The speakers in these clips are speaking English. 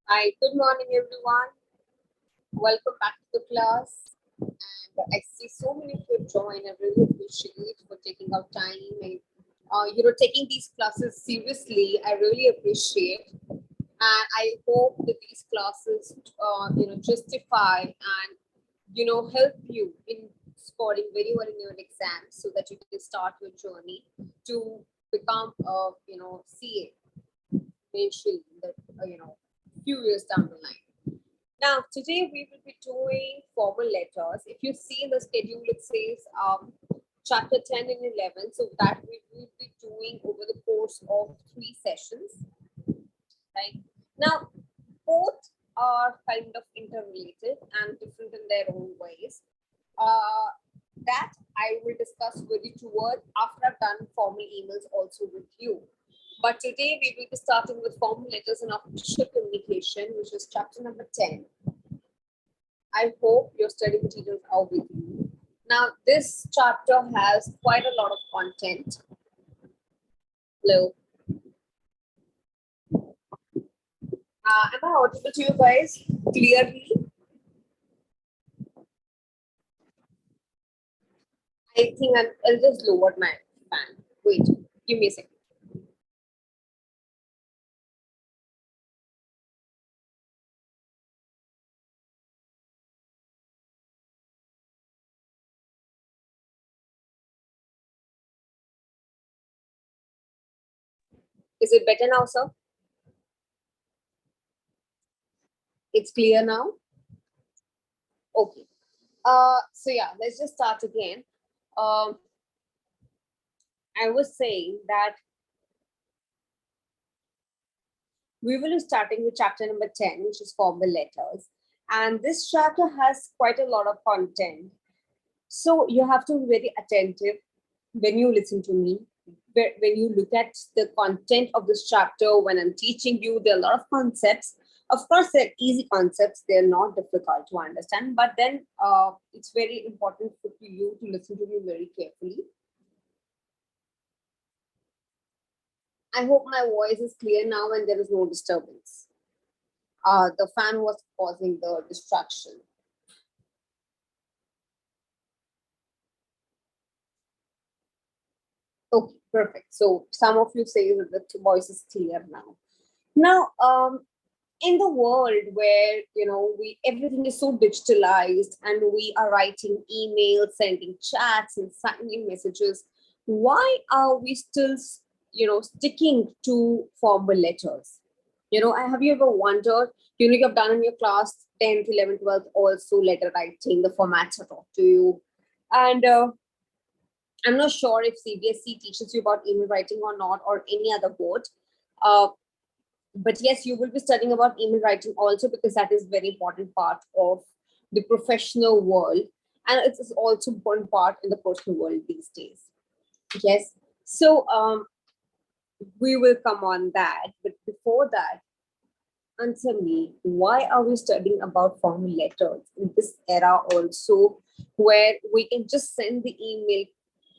Hi, good morning, everyone. Welcome back to the class. And I see so many of you join. I really appreciate for taking out time and taking these classes seriously. I really appreciate, and I hope that these classes justify and help you in scoring very well in your exams so that you can start your journey to become a CA eventually in the few years down the line. Now, today we will be doing formal letters. If you see in the schedule, it says chapter 10 and 11. So that we will be doing over the course of 3 sessions. Right now, both are kind of interrelated and different in their own ways. Uh, that I will discuss with you toward after I've done formal emails also with you. But today we will be starting with formal letters and official communication, which is chapter number 10. I hope your study materials are with you. Now, this chapter has quite a lot of content. Hello. Am I audible to you guys clearly? I think I'll just lower my fan. Wait, give me a second. Is it better now, sir? It's clear now? Okay. So yeah, let's just start again. Um, I was saying that we will be starting with chapter number 10, which is formal letters. And this chapter has quite a lot of content. So you have to be very attentive when you listen to me. When you look at the content of this chapter, when I'm teaching you, there are a lot of concepts. Of course, they're easy concepts. They're not difficult to understand. But then it's very important for you to listen to me very carefully. I hope my voice is clear now and there is no disturbance. The fan was causing the distraction. Okay, perfect. So some of you say that the voice is clear now. Now, in the world where we everything is so digitalized and we are writing emails, sending chats, and sending messages, why are we still sticking to formal letters? Have you ever wondered? You've done in your class 10th, 11th, 12th also letter writing, the formats are taught to you, and I'm not sure if CBSE teaches you about email writing or not, or any other board. Uh, but yes, you will be studying about email writing also, because that is very important part of the professional world, and it's also important part in the personal world these days. Yes. So we will come on that, but before that, answer me, why are we studying about formal letters in this era also, where we can just send the email?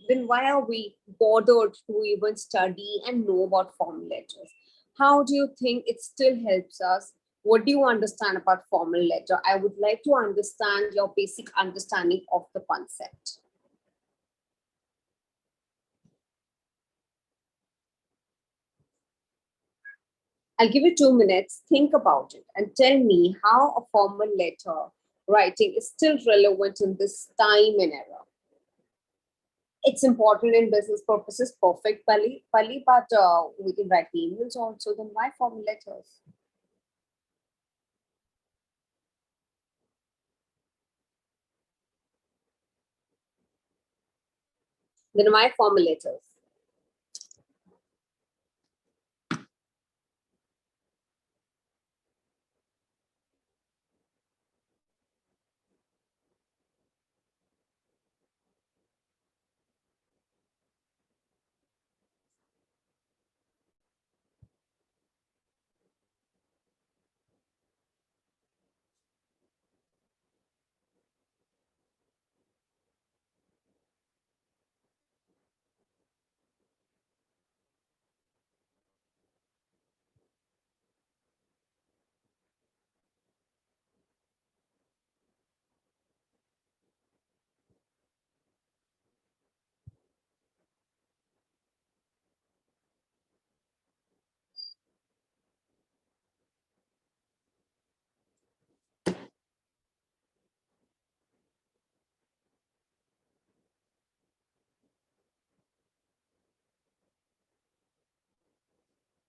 Then why are we bothered to even study and know about formal letters? How do you think it still helps us? What do you understand about formal letter? I would like to understand your basic understanding of the concept. I'll give you 2 minutes. Think about it and tell me how a formal letter writing is still relevant in this time and era. It's important in business purposes, perfect, Pali, but we can write emails also. Then why formal letters? Then why formal letters?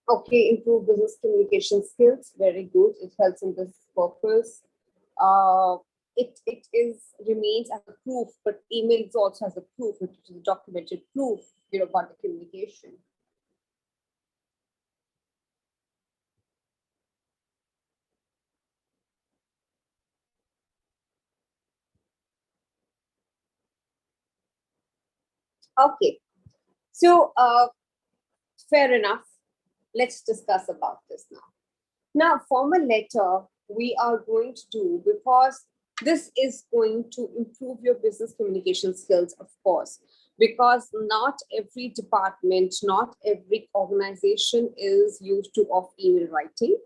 Okay, improve business communication skills. Very good. It helps in this purpose. Uh, it is remains as a proof, but emails also has a proof, which is documented proof, about the communication. Okay, so fair enough. Let's discuss about this now. Now, formal letter we are going to do because this is going to improve your business communication skills, of course, because not every department, not every organization is used to of email writing.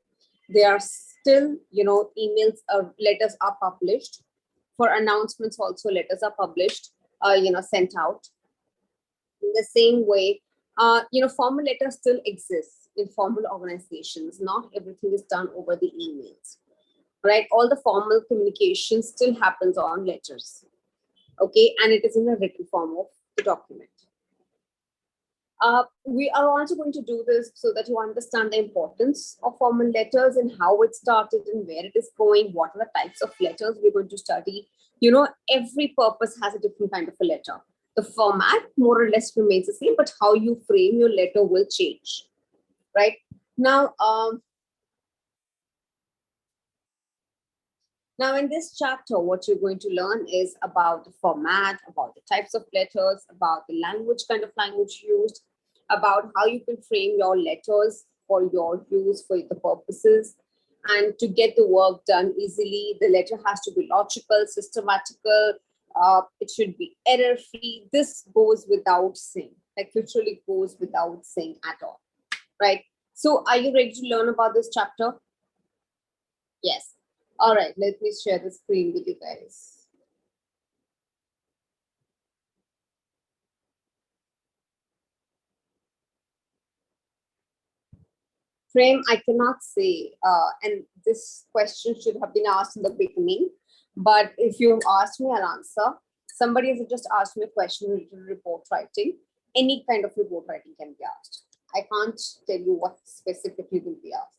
There are still, emails, letters are published. For announcements, also letters are published, sent out. In the same way, formal letters still exists in formal organizations. Not everything is done over the emails, right? All the formal communication still happens on letters, okay? And it is in the written form of the document. We are also going to do this so that you understand the importance of formal letters and how it started and where it is going, what are the types of letters we're going to study. Every purpose has a different kind of a letter. The format more or less remains the same, but how you frame your letter will change, right? Now, now in this chapter, what you're going to learn is about the format, about the types of letters, about the language, kind of language used, about how you can frame your letters for your use, for the purposes, and to get the work done easily. The letter has to be logical, systematical. It should be error free. This goes without saying, like literally goes without saying at all, right? So, are you ready to learn about this chapter? Yes. All right, let me share the screen with you guys. Frame, I cannot say, and this question should have been asked in the beginning, but if you asked me, I'll answer. Somebody has just asked me a question related to report writing. Any kind of report writing can be asked. I can't tell you what specifically will be asked.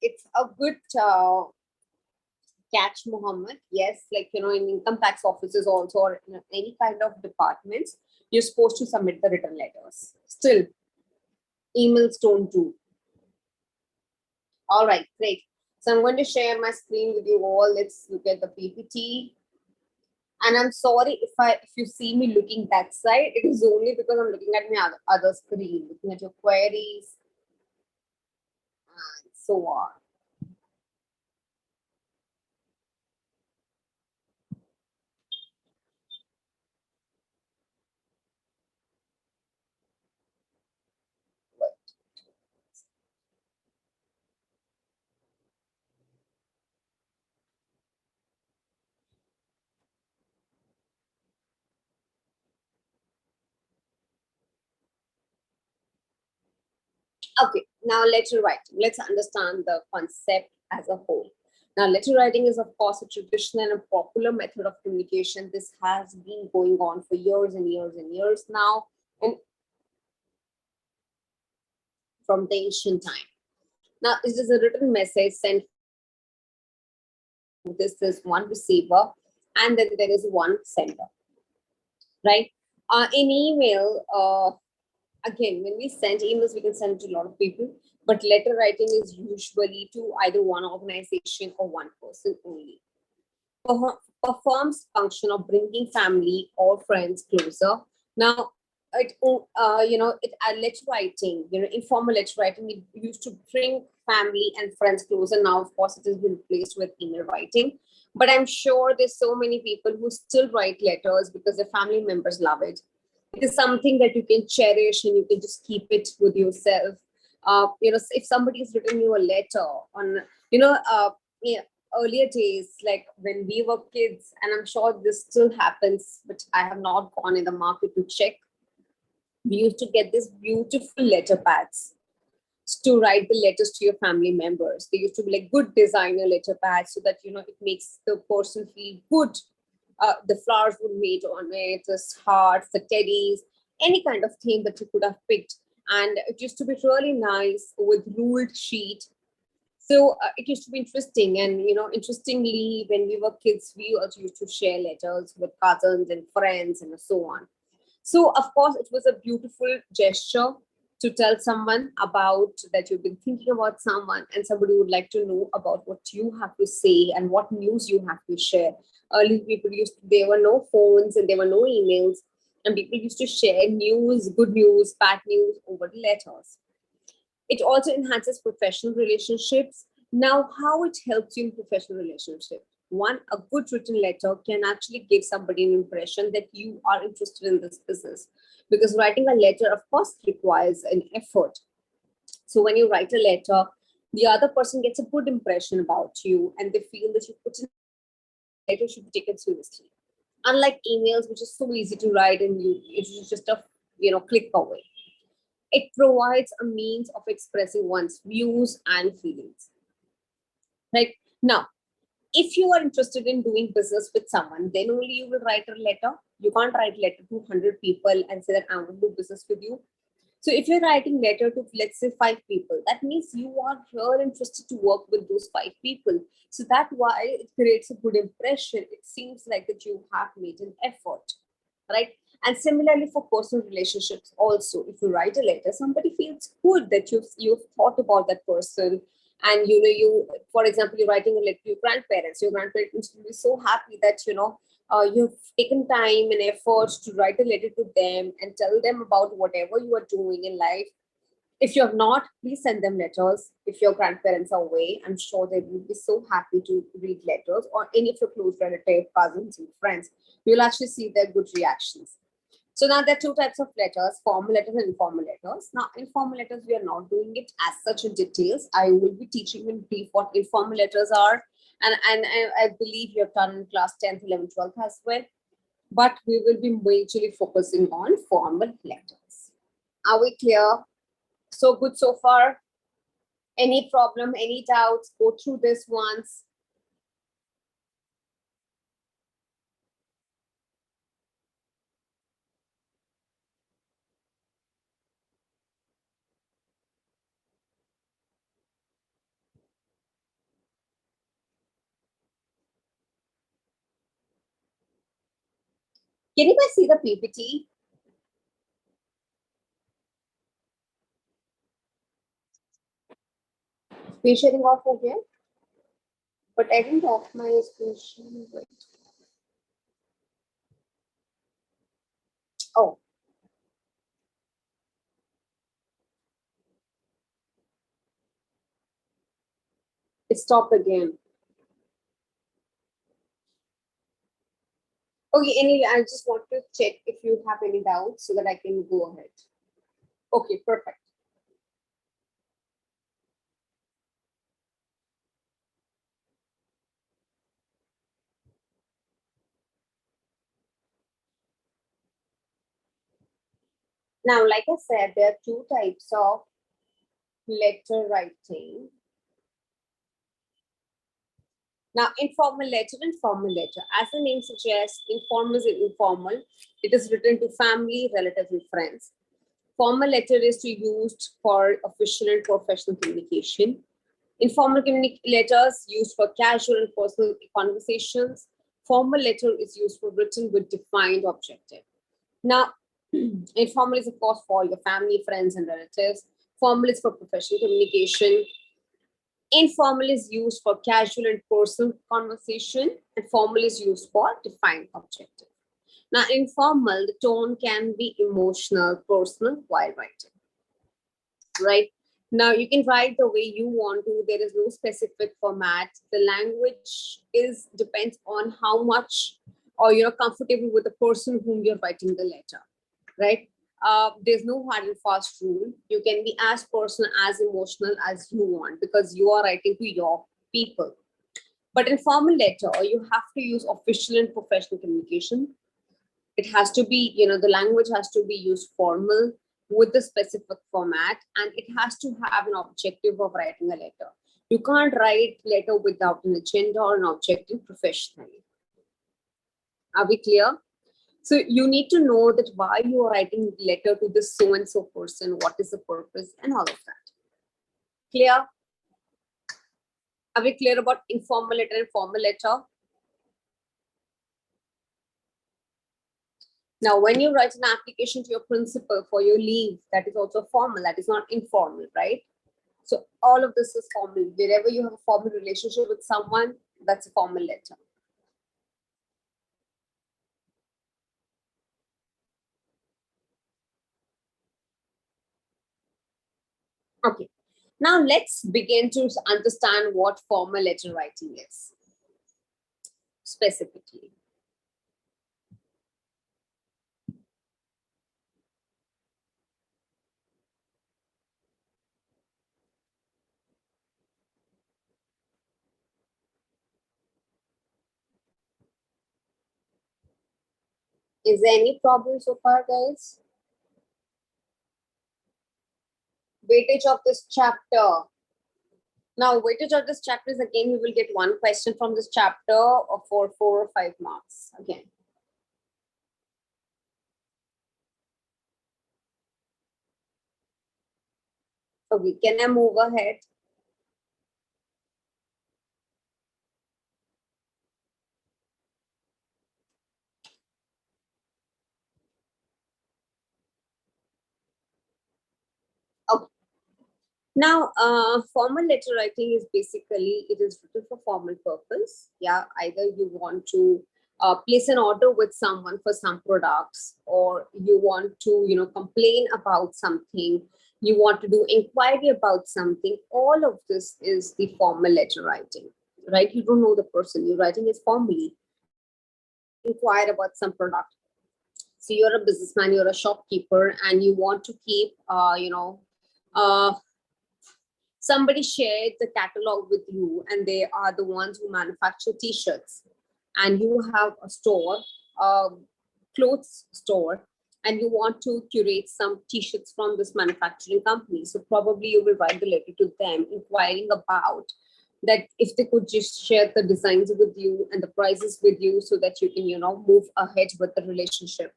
It's a good catch, Muhammad. Yes, like in income tax offices also, or in any kind of departments, you're supposed to submit the written letters. Still, emails don't do. All right, great. So I'm going to share my screen with you all. Let's look at the PPT. And I'm sorry if you see me looking that side, it is only because I'm looking at my other screen, looking at your queries and so on. Okay, now letter writing. Let's understand the concept as a whole. Now, letter writing is, of course, a traditional and a popular method of communication. This has been going on for years and years and years now, and from the ancient time. Now, it is a written message sent. This is one receiver, and then there is one sender, right? In email, again, when we send emails, we can send to a lot of people, but letter writing is usually to either one organization or one person only. Performs function of bringing family or friends closer. Now, letter writing, informal letter writing, it used to bring family and friends closer. Now, of course, it has been replaced with email writing. But I'm sure there's so many people who still write letters because their family members love it. It is something that you can cherish and you can just keep it with yourself. If somebody has written you a letter on, yeah, earlier days, like when we were kids, and I'm sure this still happens, but I have not gone in the market to check. We used to get these beautiful letter pads to write the letters to your family members. They used to be like good designer letter pads so that it makes the person feel good The flowers were made on it, the hearts, the teddies, any kind of theme that you could have picked. And it used to be really nice with ruled sheet. So it used to be interesting. And, interestingly, when we were kids, we also used to share letters with cousins and friends and so on. So, of course, it was a beautiful gesture to tell someone about that you've been thinking about someone, and somebody would like to know about what you have to say and what news you have to share. Early people there were no phones and there were no emails, and people used to share news, good news, bad news over the letters. It also enhances professional relationships. Now, how it helps you in professional relationships? One, a good written letter can actually give somebody an impression that you are interested in this business, because writing a letter, of course, requires an effort. So when you write a letter, the other person gets a good impression about you, and they feel that you put in letter should be taken seriously. Unlike emails, which is so easy to write and it's just a click away. It provides a means of expressing one's views and feelings. Right now, if you are interested in doing business with someone, then only you will write a letter. You can't write letter to 100 people and say that I want to do business with you. So if you're writing letter to, let's say, 5 people, that means you are really interested to work with those 5 people. So that's why it creates a good impression. It seems like that you have made an effort, right? And similarly for personal relationships also, if you write a letter, somebody feels good that you've thought about that person. And for example, you're writing a letter to your grandparents will be so happy that you've taken time and effort to write a letter to them and tell them about whatever you are doing in life. If you have not, please send them letters. If your grandparents are away, I'm sure they will be so happy to read letters, or any of your close relatives, cousins, and friends. You'll actually see their good reactions. So now there are two types of letters, formal letters and informal letters. Now, informal letters, we are not doing it as such in details. I will be teaching in brief what informal letters are. And I believe you have done in class 10th, 11th, 12th as well. But we will be majorly focusing on formal letters. Are we clear? So good so far? Any problem, any doubts? Go through this once. Can you guys see the PPT? Screen sharing off over here. But I didn't off my screen sharing. Wait. Oh, it stopped again. Okay, anyway, I just want to check if you have any doubts so that I can go ahead. Okay, perfect. Now, like I said, there are two types of letter writing. Now, informal letter and formal letter. As the name suggests, informal is informal. It is written to family, relatives, and friends. Formal letter is used for official and professional communication. Informal letters used for casual and personal conversations. Formal letter is used for written with defined objective. Now, informal is of course for your family, friends, and relatives. Formal is for professional communication. Informal is used for casual and personal conversation, and formal is used for defined objective. Now, informal, the tone can be emotional, personal while writing, right? Now, you can write the way you want to. There is no specific format. The language depends on how much or you're comfortable with the person whom you're writing the letter, right? There's no hard and fast rule. You can be as personal, as emotional as you want because you are writing to your people. But in formal letter, you have to use official and professional communication. It has to be, the language has to be used formal with the specific format, and it has to have an objective of writing a letter. You can't write letter without an agenda or an objective professionally. Are we clear? So you need to know that why you are writing letter to this so and so person, what is the purpose, and all of that. Clear? Are we clear about informal letter and formal letter? Now, when you write an application to your principal for your leave, that is also formal, that is not informal, right? So all of this is formal. Wherever you have a formal relationship with someone, that's a formal letter. Okay. Now let's begin to understand what formal letter writing is specifically. Is there any problem so far, guys? Weightage of this chapter. Now, weightage of this chapter is again, you will get one question from this chapter for 4 or 5 marks. Again. Okay, can I move ahead? Okay. Now, formal letter writing is basically, it is written for formal purpose. Yeah, either you want to place an order with someone for some products, or you want to, complain about something, you want to do inquiry about something. All of this is the formal letter writing, right? You don't know the person, you're writing is formally. Inquire about some product. So you're a businessman, you're a shopkeeper, and you want to keep, uh, somebody shared the catalog with you, and they are the ones who manufacture t-shirts, and you have a store, a clothes store, and you want to curate some t-shirts from this manufacturing company. So probably you will write the letter to them inquiring about that, if they could just share the designs with you and the prices with you, so that you can move ahead with the relationship,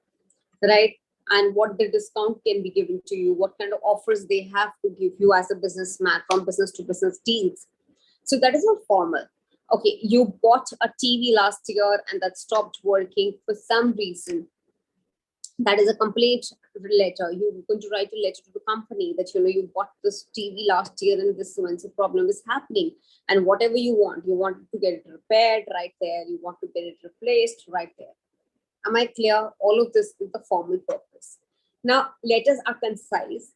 right? And what the discount can be given to you, what kind of offers they have to give you as a businessman, from business to business deals. So that is not formal. Okay, you bought a TV last year and that stopped working for some reason. That is a complaint letter. You're going to write a letter to the company that you bought this TV last year and this one's a problem is happening. And whatever you want to get it repaired right there. You want to get it replaced right there. Am I clear? All of this is the formal purpose. Now, letters are concise.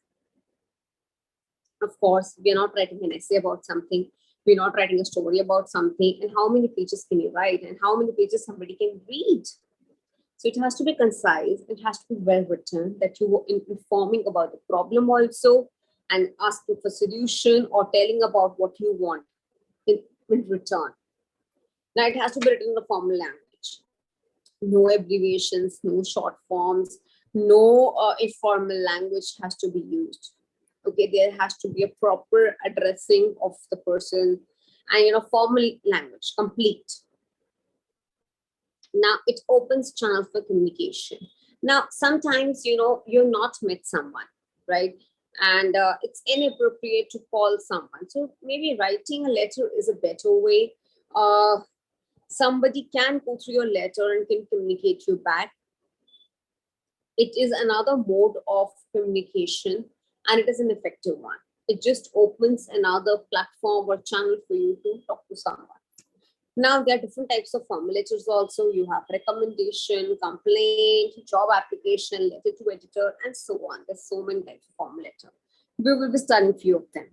Of course, we're not writing an essay about something. We're not writing a story about something. And how many pages can you write? And how many pages somebody can read? So it has to be concise. It has to be well written, that you were informing about the problem also, and asking for solution, or telling about what you want in return. Now, it has to be written in a formal language. No abbreviations, no short forms, no informal language has to be used. Okay, there has to be a proper addressing of the person, and formal language, complete. Now it opens channel for communication. Now sometimes you're not met someone, right? And it's inappropriate to call someone, so maybe writing a letter is a better way. Somebody can go through your letter and can communicate you back. It is another mode of communication, and it is an effective one. It just opens another platform or channel for you to talk to someone. Now, there are different types of formal letters also. You have recommendation, complaint, job application, letter to editor, and so on. There's so many types of formal letter. We will be studying a few of them.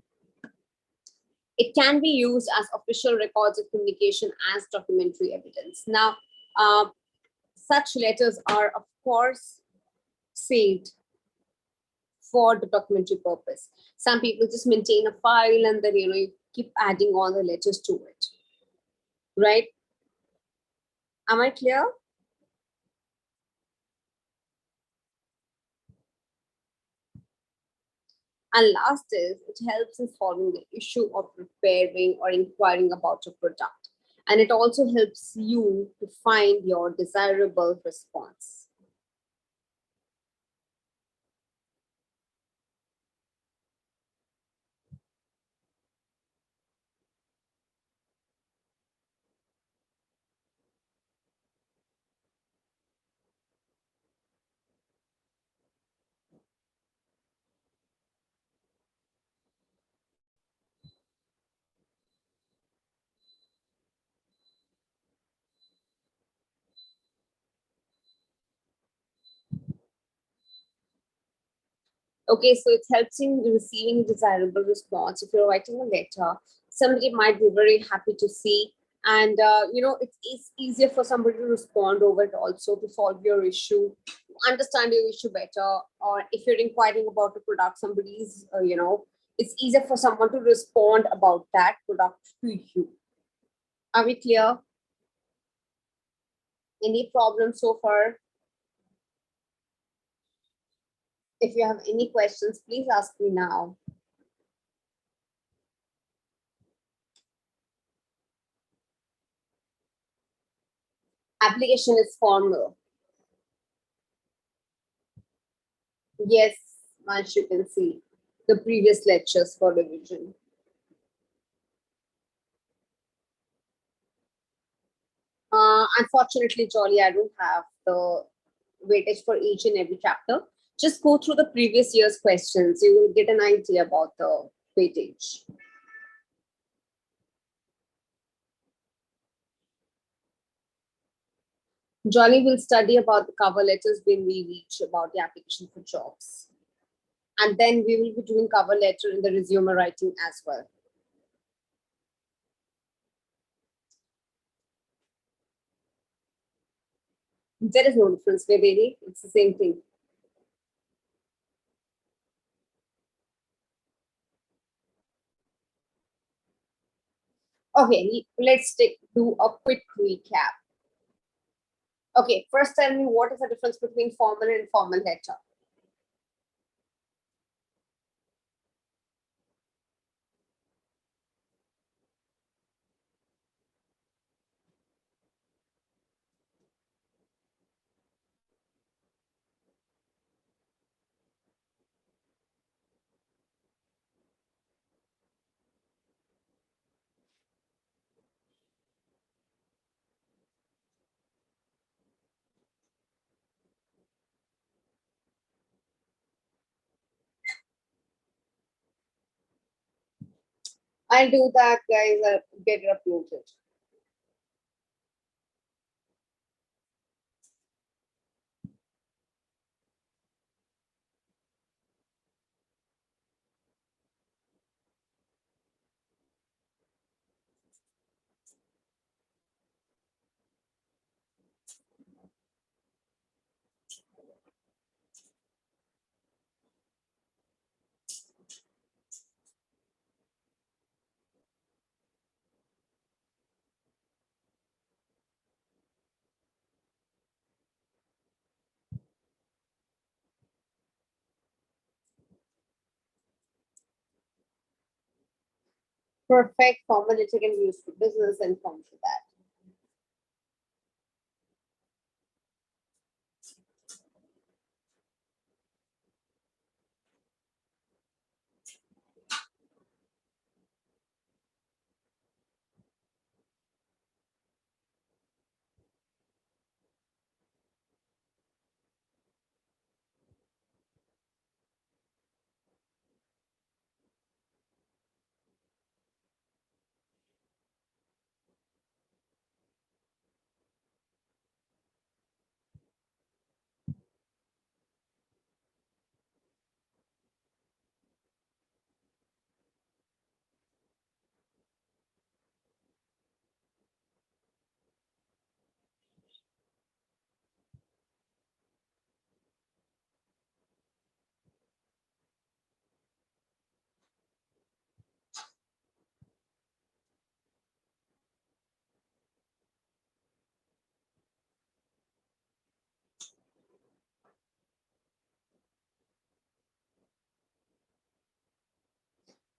It can be used as official records of communication as documentary evidence. Now, such letters are, of course, saved for the documentary purpose. Some people just maintain a file, and then you keep adding all the letters to it, right? Am I clear? And last is, it helps in solving the issue of repairing or inquiring about a product. And it also helps you to find your desirable response. Okay, so it helps in receiving desirable response. If you're writing a letter, somebody might be very happy to see, and it's easier for somebody to respond over it also, to solve your issue, to understand your issue better. Or if you're inquiring about a product, somebody's it's easier for someone to respond about that product to you. Are we clear? Any problems so far? If you have any questions, please ask me now. Application is formal. Yes, once you can see the previous lectures for revision. Unfortunately, Jolly, I don't have the weightage for each and every chapter. Just go through the previous year's questions. You will get an idea about the weightage. Jolly will study about the cover letters when we reach about the application for jobs. And then we will be doing cover letter in the resume writing as well. There is no difference, baby. It's the same thing. Okay, do a quick recap. Okay, first tell me, what is the difference between formal and informal letter? I'll do that, guys. I'll get it uploaded. Perfect. Formal letter can be used for business and come for that.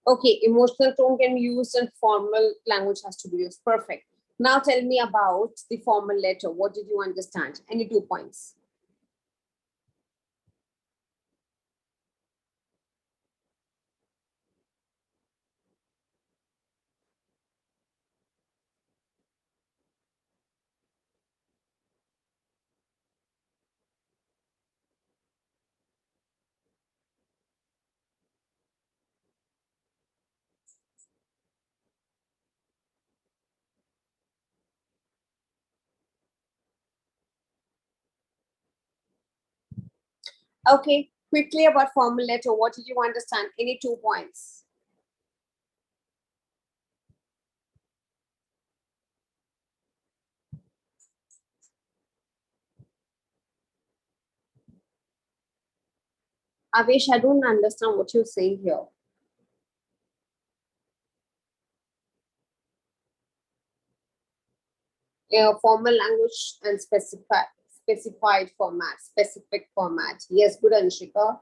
Okay, emotional tone can be used and formal language has to be used. Perfect. Now tell me about the formal letter. What did you understand? Any 2 points? Okay, quickly about formal letter. What did you understand? Any 2 points? Avesh, I don't understand what you're saying here. Formal language and specified format, specific format. Yes, good, Anshika.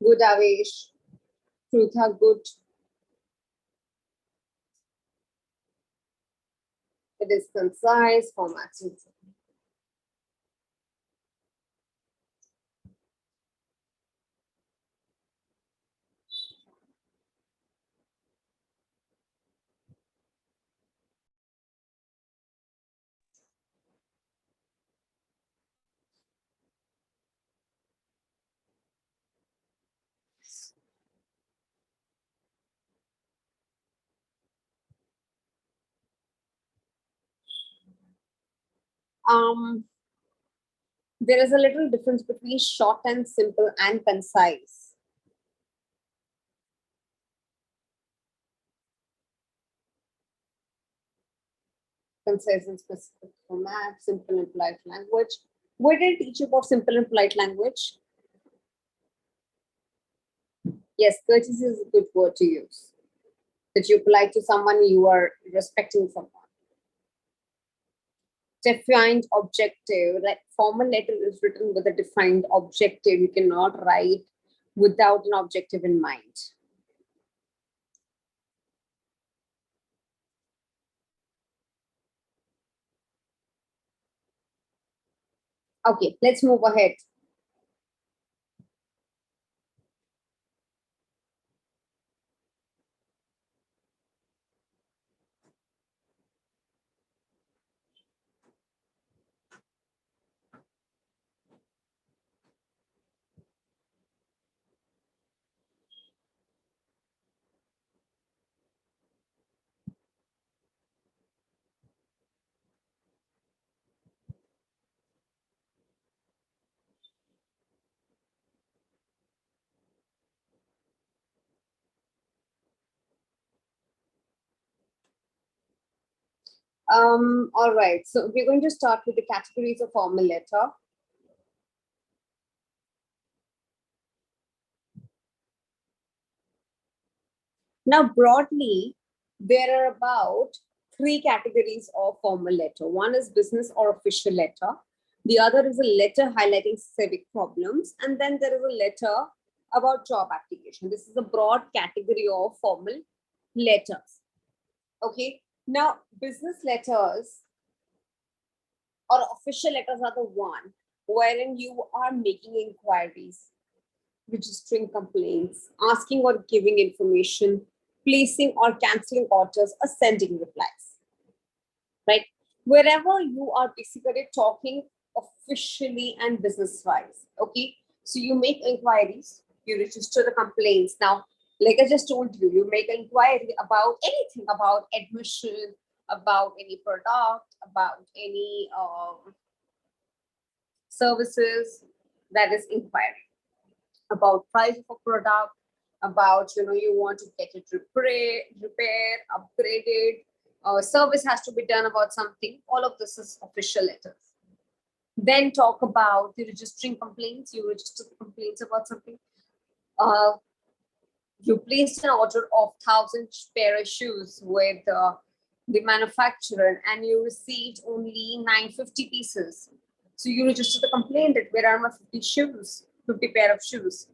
Good, Avesh. Trutha, good. It is concise format. Um, there is a little difference between short and simple and concise. Concise and specific format, simple and polite language. Where did I teach you about simple and polite language? Yes, courtesy is a good word to use. That you're polite to someone, you are respecting someone. Defined objective, like formal letter is written with a defined objective. You cannot write without an objective in mind. Okay, let's move ahead. All right, so we're going to start with the categories of formal letter. Now, broadly, there are about 3 categories of formal letter. One is business or official letter. The other is a letter highlighting civic problems. And then there is a letter about job application. This is a broad category of formal letters. Okay. Now, business letters or official letters are the one wherein you are making inquiries, registering complaints, asking or giving information, placing or canceling orders, or sending replies, right? Wherever you are basically talking officially and business wise, okay? So you make inquiries, you register the complaints. Now, like I just told you, you make an inquiry about anything, about admission, about any product, about any services, that is inquiry. About price of a product, about you want to get it repaired, upgraded, service has to be done about something. All of this is official letters. Then talk about the registering complaints. You register the complaints about something. Uh, you placed an order of 1,000 pair of shoes with the manufacturer, and you received only 950 pieces. So you register the complaint that where are my 50 shoes, 50 pair of shoes.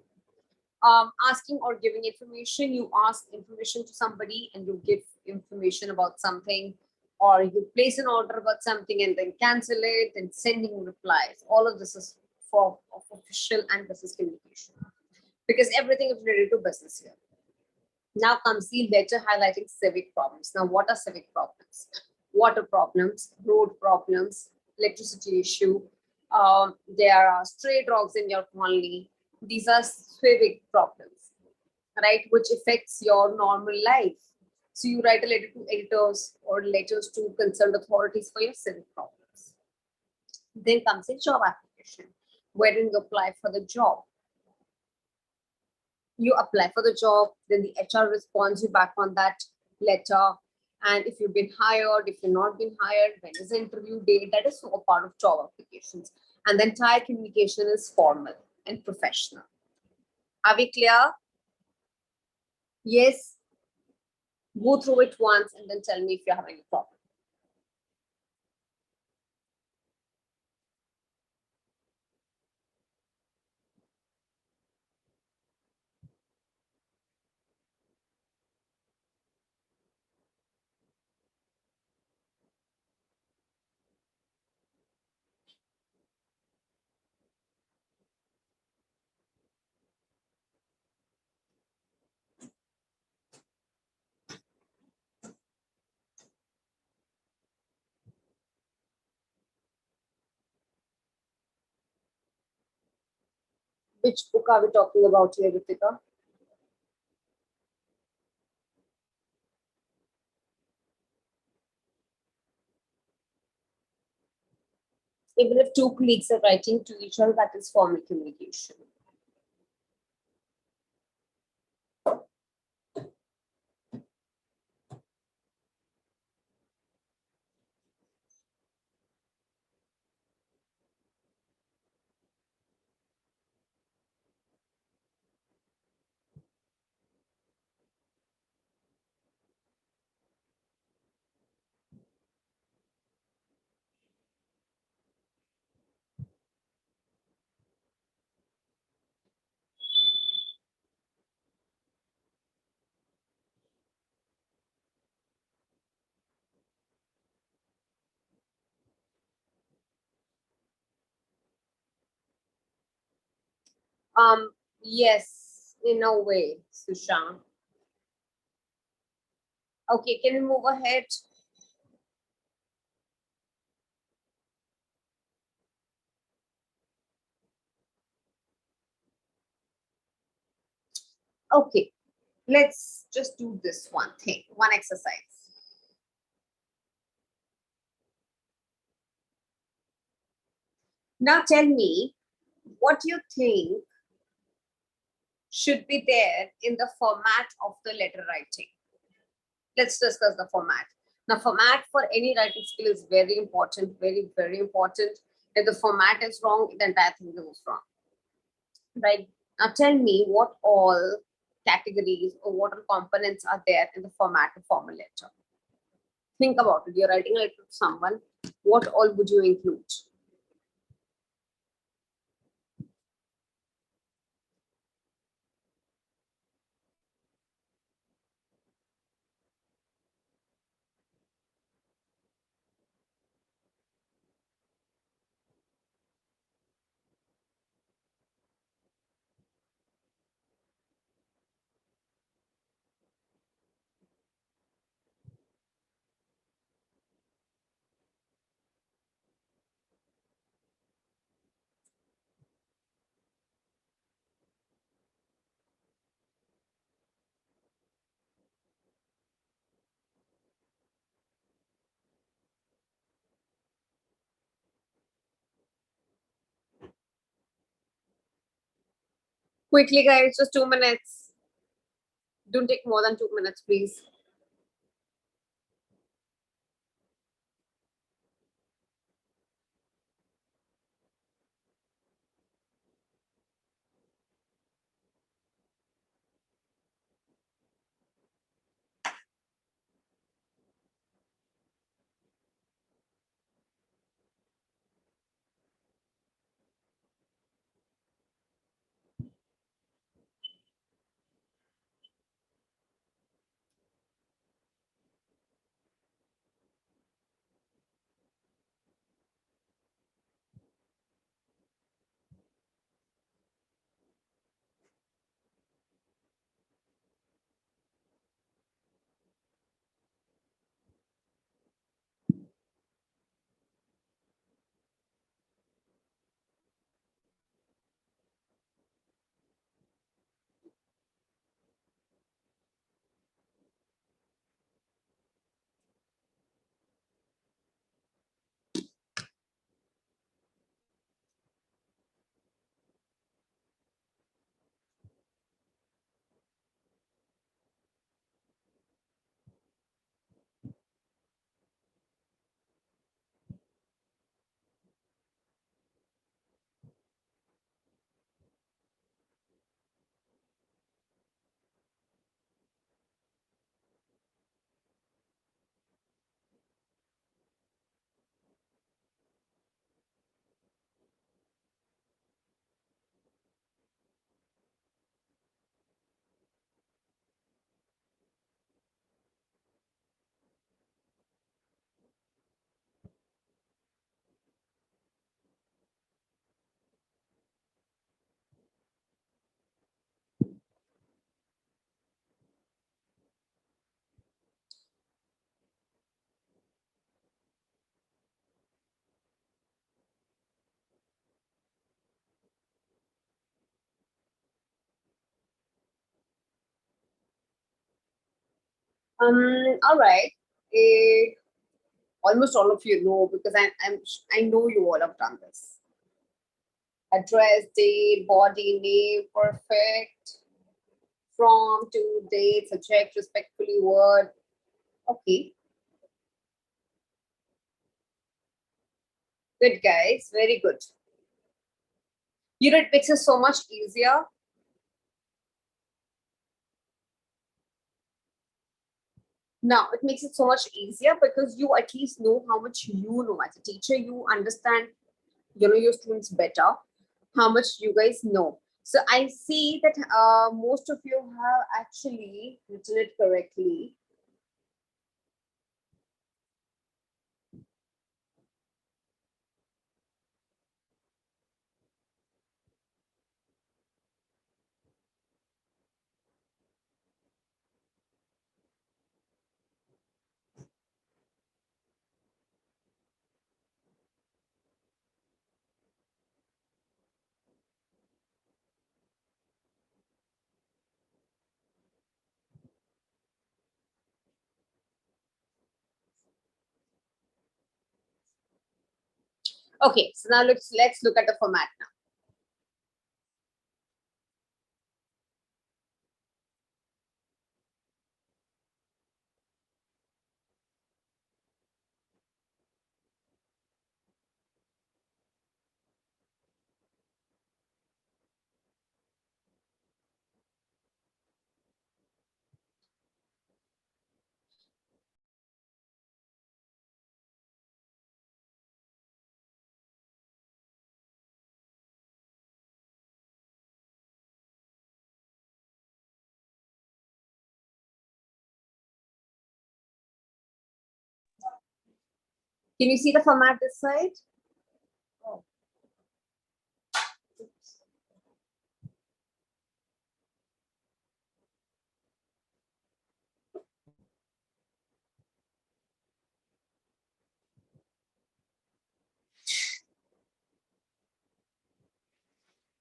Asking or giving information. You ask information to somebody and you give information about something, or you place an order about something and then cancel it and sending replies. All of this is for of official and business communication, because everything is related to business here. Now comes the letter highlighting civic problems. Now, what are civic problems? Water problems, road problems, electricity issue. There are stray dogs in your colony. These are civic problems, right? Which affects your normal life. So you write a letter to editors or letters to concerned authorities for your civic problems. Then comes a job application, wherein you apply for the job. You apply for the job, then the HR responds you back on that letter. And if you've been hired, if you've not been hired, when is the interview date? That is all part of job applications. And the entire communication is formal and professional. Are we clear? Yes. Go through it once and then tell me if you're having a problem. Which book are we talking about here, Ritika? Even if two colleagues are writing to each other, that is formal communication. Yes, in a way, Sushant. Okay, can we move ahead? Okay, let's just do this one thing, one exercise. Now tell me what you think should be there in the format of the letter writing. Let's discuss the format. Now, format for any writing skill is very important, very, very important. If the format is wrong, the entire thing goes wrong. Right? Now tell me what all categories or what all components are there in the format of formal letter. Think about it. You're writing a letter to someone. What all would you include? Quickly, guys, just 2 minutes. Don't take more than 2 minutes, please. All right. Eh, Almost all of you know because I know you all have done this. Address, date, body, name, perfect, from, to, date, subject, respectfully, word. Okay, good guys, very good. You know, it makes it so much easier. Now, it makes it so much easier because you at least know how much you know. As a teacher, you understand, you know, your students better, how much you guys know. So I see that most of you have actually written it correctly. Okay, so now let's look at the format now. Can you see the format this side? Oh.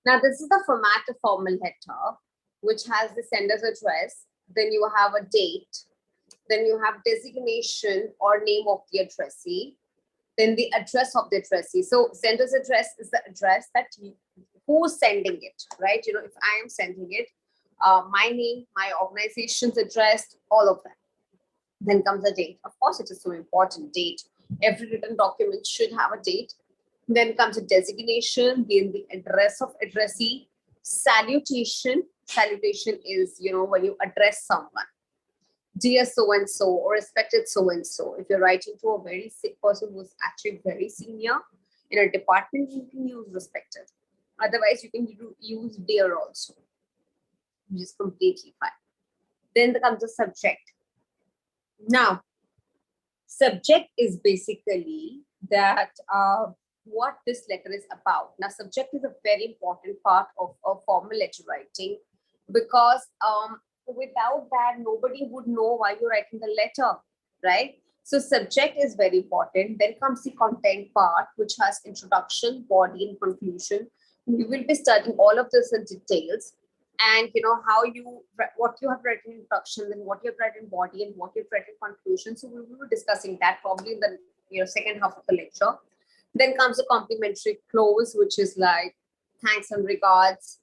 Now, this is the format of formal letter, which has the sender's address. Then you have a date. Then you have designation or name of the addressee. Then the address of the addressee. So sender's address is the address that who's sending it, right? You know, if I am sending it, my name, my organization's address, all of that. Then comes a date. Of course, it is so important, date. Every written document should have a date. Then comes a designation, then the address of addressee, salutation. Salutation is, you know, when you address someone. Dear so and so, or respected so and so. If you're writing to a very sick person who's actually very senior in a department, you can use respected. Otherwise, you can use dear also, which is completely fine. Then comes the subject. Now, subject is basically that what this letter is about. Now, subject is a very important part of formal letter writing because without that, nobody would know why you're writing the letter, right? So subject is very important. Then comes the content part, which has introduction, body, and conclusion. We will be studying all of this in details, and you know how you what you have read in introduction, then what you have read in body, and what you've read in conclusion. So we will be discussing that probably in the second half of the lecture. Then comes the complimentary close, which is like thanks and regards,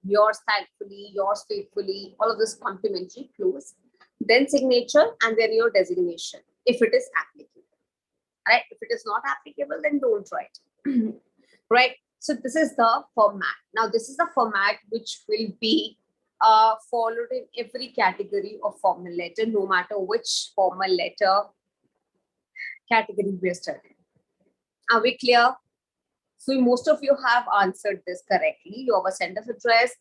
yours thankfully, yours faithfully, all of this complimentary close. Then signature, and then your designation if it is applicable. Right? If it is not applicable, then don't write. Right? So this is the format. Now, this is the format which will be followed in every category of formal letter, no matter which formal letter category we are studying. Are we clear? So most of you have answered this correctly. You have a sender's address,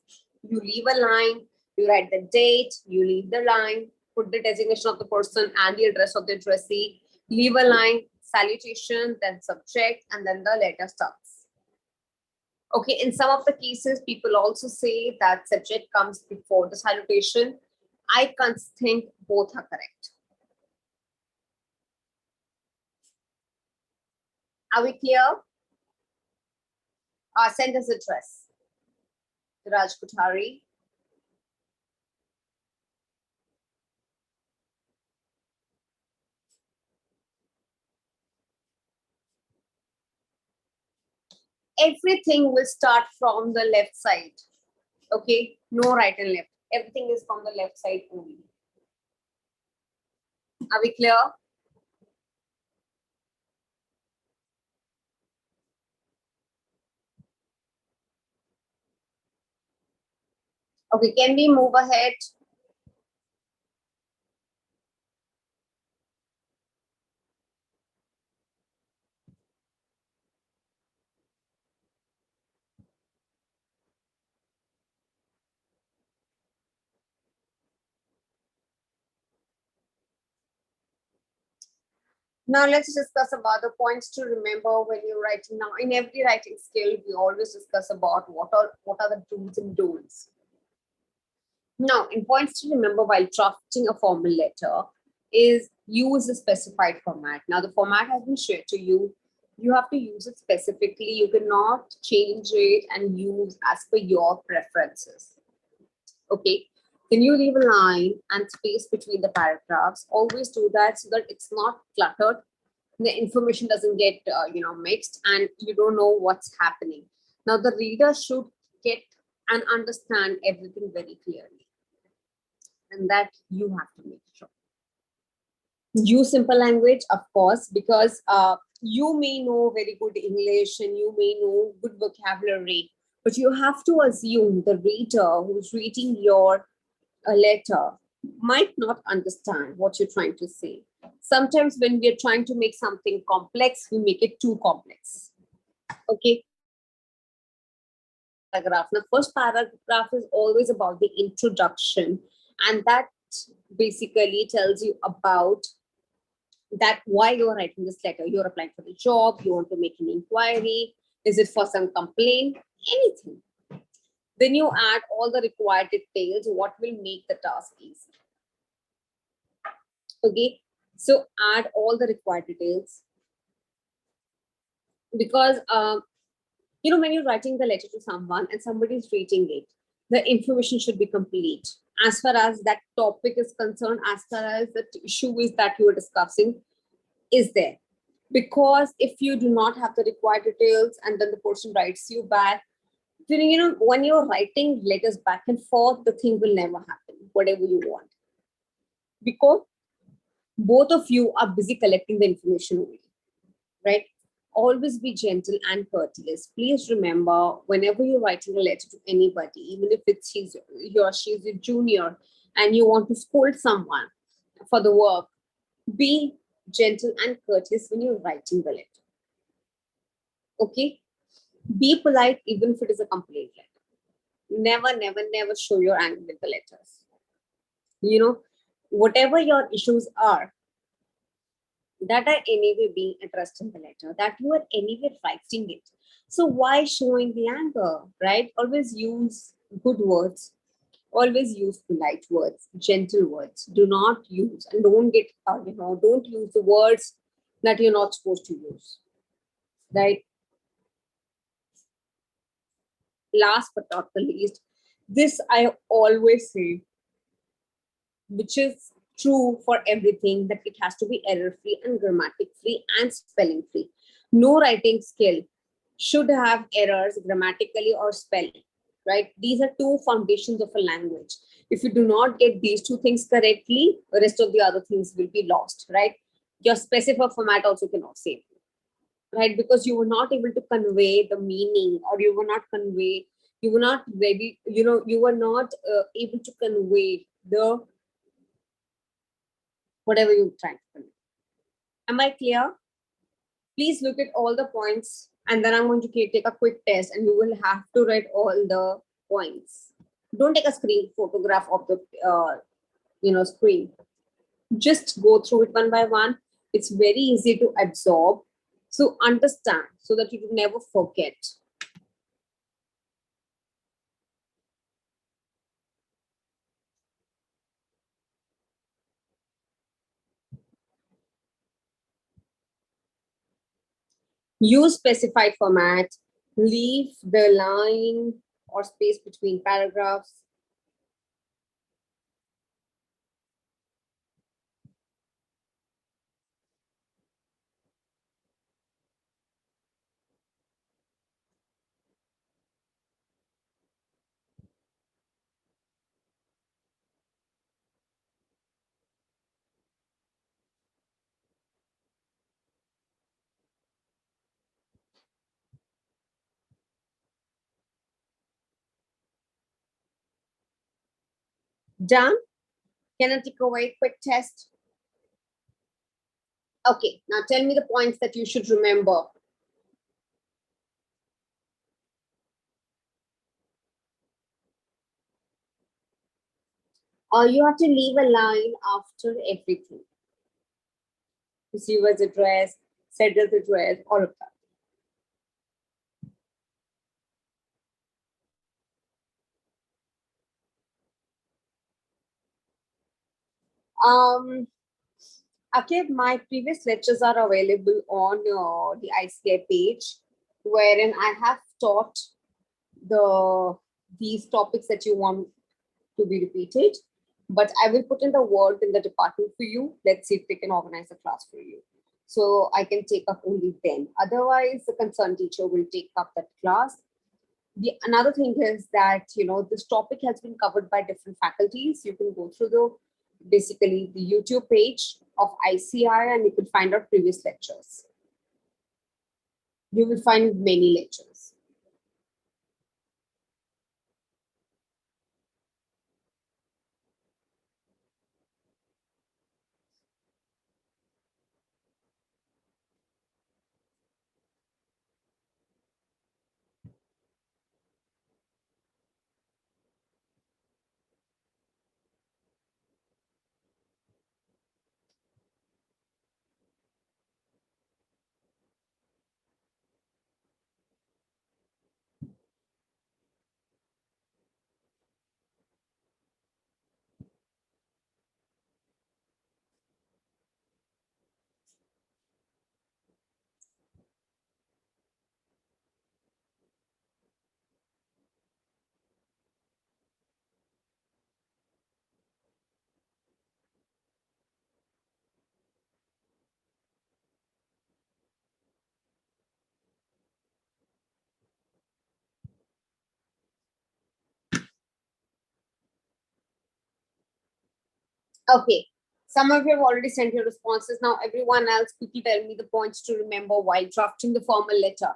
you leave a line, you write the date, you leave the line, put the designation of the person and the address of the addressee, leave a line, salutation, then subject, and then the letter starts. Okay, in some of the cases, people also say that subject comes before the salutation. I can't think both are correct. Are we clear? Sender's address. Raj Kothari. everything will start from the left side. Okay, no right and left. Everything is from the left side only. Are we clear? Okay, can we move ahead? Now let's discuss about the points to remember when you're writing. Now, in every writing skill, we always discuss about what are the do's and don'ts. Now, in points to remember while drafting a formal letter is use a specified format. Now, the format has been shared to you. You have to use it specifically. You cannot change it and use as per your preferences. Okay. Can you leave a line and space between the paragraphs? Always do that so that it's not cluttered. The information doesn't get mixed and you don't know what's happening. Now the reader should get and understand everything very clearly, and that you have to make sure. Use simple language, of course, because you may know very good English and you may know good vocabulary, but you have to assume the reader who's reading your letter might not understand what you're trying to say. Sometimes when we're trying to make something complex, we make it too complex. Okay. Paragraph. Now, first paragraph is always about the introduction, and that basically tells you about that why you're writing this letter. You're applying for the job, you want to make an inquiry, is it for some complaint, anything. Then you add all the required details, what will make the task easy. Okay, so add all the required details because when you're writing the letter to someone and somebody is reading it, the information should be complete as far as that topic is concerned, as far as the issue is that you are discussing is there. Because if you do not have the required details and then the person writes you back, then when you're writing letters back and forth, the thing will never happen, whatever you want. Because both of you are busy collecting the information only, right? Always be gentle and courteous. Please remember, whenever you're writing a letter to anybody, even if it's he or she's a junior, and you want to scold someone for the work, be gentle and courteous when you're writing the letter. Okay? Be polite even if it is a complaint letter. Never, never, never show your anger with the letters. Whatever your issues are, that are anyway being addressed in the letter, that you are anyway writing it. So why showing the anger, right? Always use good words, always use polite words, gentle words. Do not use and don't get, don't use the words that you're not supposed to use, right? Last but not the least, this I always say, which is true for everything, that it has to be error free and grammatic free and spelling free. No writing skill should have errors grammatically or spelling, right? These are two foundations of a language. If you do not get these two things correctly, the rest of the other things will be lost, right? Your specific format also cannot save you, right? Because you were not able to convey the meaning, or you were not ready, you were not able to convey the whatever you're trying to convey. Am I clear? Please look at all the points, and then I'm going to take a quick test and you will have to write all the points. Don't take a screen photograph of the screen. Just go through it one by one. It's very easy to absorb. So understand so that you will never forget. Use specified format. Leave the line or space between paragraphs. Done? Can I take away a quick test? Okay, now tell me the points that you should remember. You have to leave a line after everything. Receiver's address, seller's address, all of that. Um, okay, my previous lectures are available on the ICI page, wherein I have taught the these topics that you want to be repeated. But I will put in the word in the department for you. Let's see if they can organize a class for you. So I can take up only then. Otherwise, the concerned teacher will take up that class. The another thing is that this topic has been covered by different faculties. You can go through the basically the YouTube page of ICI and you can find out previous lectures. You will find many lectures. Okay. Some of you have already sent your responses. Now, everyone else, quickly tell me the points to remember while drafting the formal letter.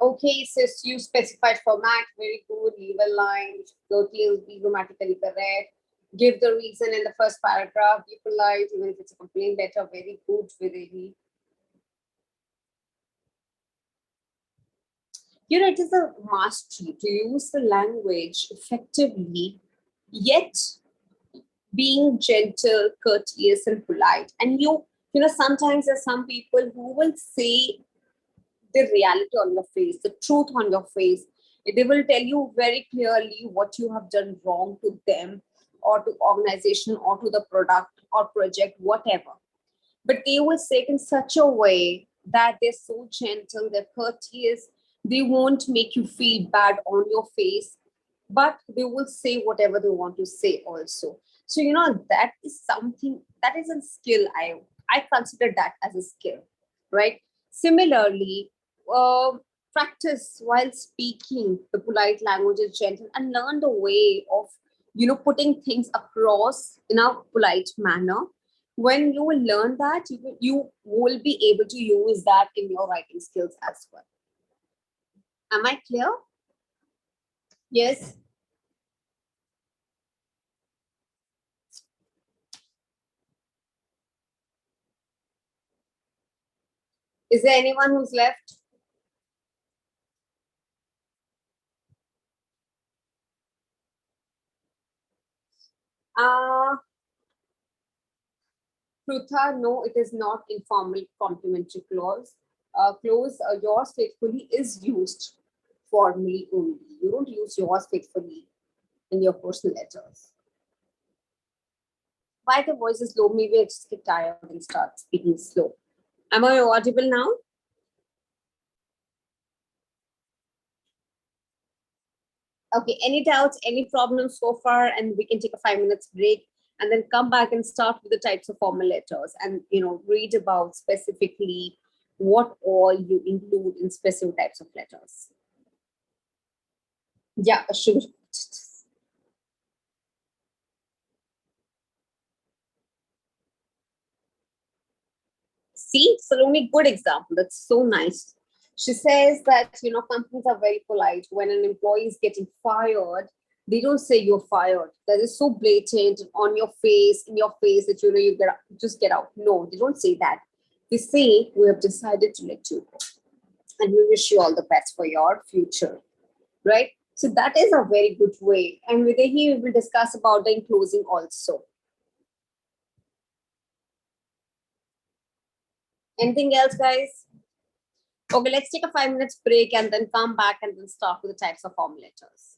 Okay, sis, you specified format, very good. Leave a line, totally be grammatically correct. Give the reason in the first paragraph. Be polite, even if it's a complaint letter. Very good, very. It is a mastery to use the language effectively, yet being gentle, courteous, and polite. And sometimes there's some people who will say the reality on your face, the truth on your face. They will tell you very clearly what you have done wrong to them or to organization or to the product or project, whatever. But they will say it in such a way that they're so gentle, they're courteous, they won't make you feel bad on your face, but they will say whatever they want to say also. So that is something that is a skill. I consider that as a skill, right? Similarly, uh, practice while speaking the polite language is gentle and learn the way of putting things across in a polite manner. When you will learn that, you will be able to use that in your writing skills as well. Am I clear? Yes. Is there anyone who's left? Uh, Prutha, no, it is not informal complementary clause. Clause yours faithfully is used formally only. You don't use yours faithfully in your personal letters. Why the voice is low? Maybe I just get tired and start speaking slow. Am I audible now? Okay, any doubts, any problems so far? And we can take a 5 minutes break and then come back and start with the types of formal letters and read about specifically what all you include in specific types of letters. Yeah, sure. See, Saloni, good example. That's so nice. She says that companies are very polite. When an employee is getting fired, they don't say you're fired. That is so blatant on your face, in your face that you get just get out. No, they don't say that. They say we have decided to let you go, and we wish you all the best for your future. Right. So that is a very good way. And with he we will discuss about the closing also. Anything else, guys? Okay, let's take a 5 minutes break and then come back and then start with the types of formulators.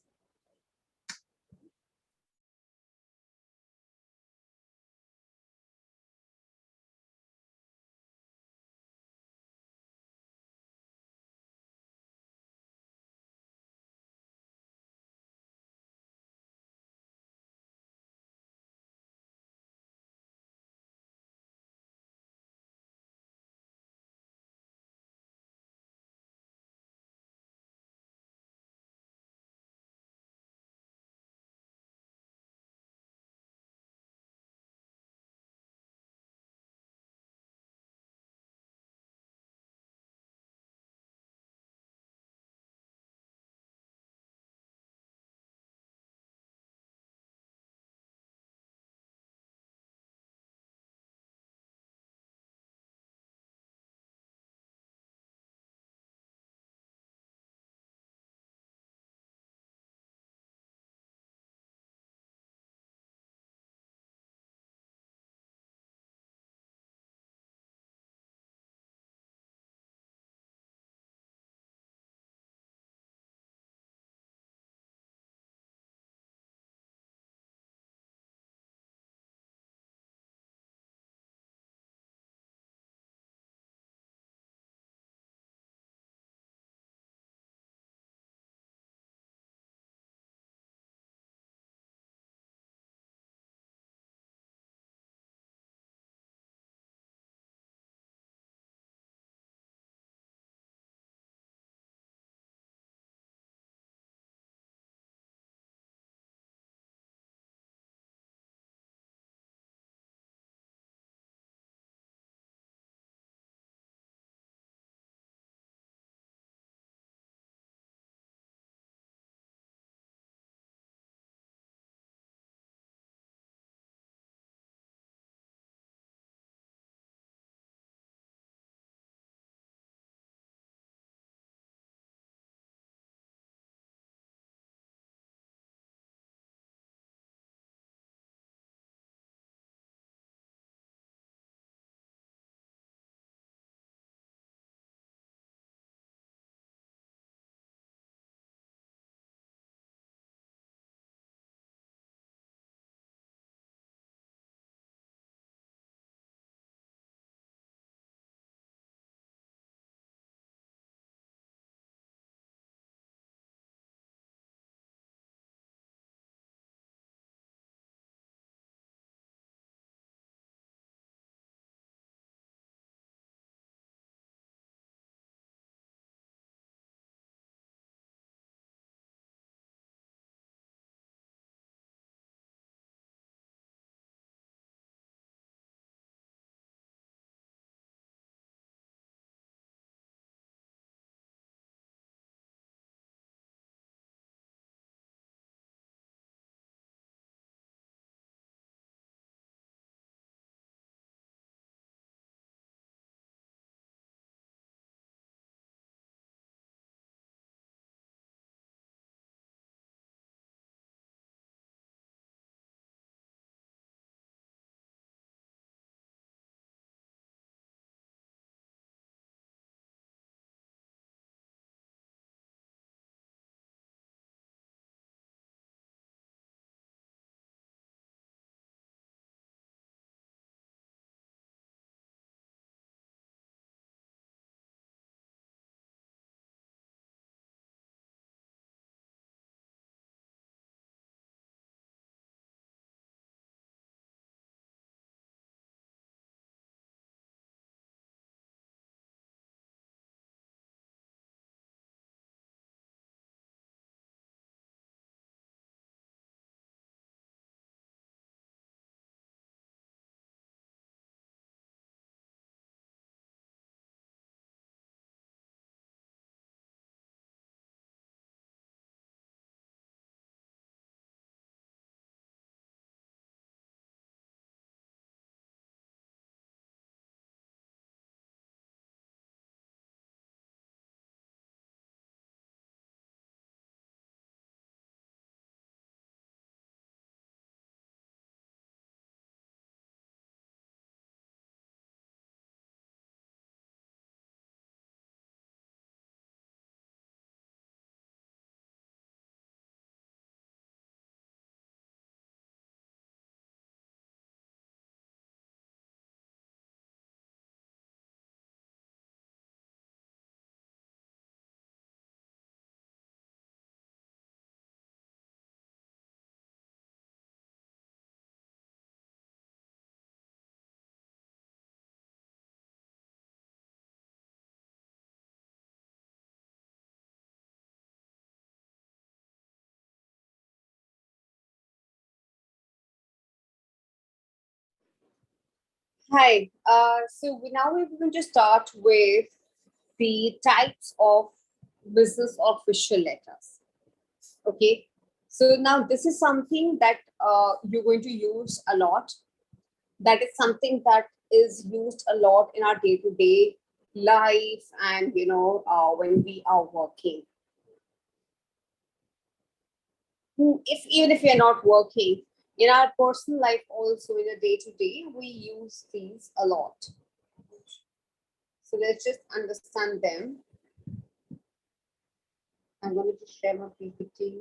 Hi. Now we're going to start with the types of business official letters. Okay. So now this is something that you're going to use a lot. That is something that is used a lot in our day-to-day life, and when we are working. If even if we are not working, in our personal life also in a day-to-day, we use these a lot. So let's just understand them. I'm going to just share my PPT.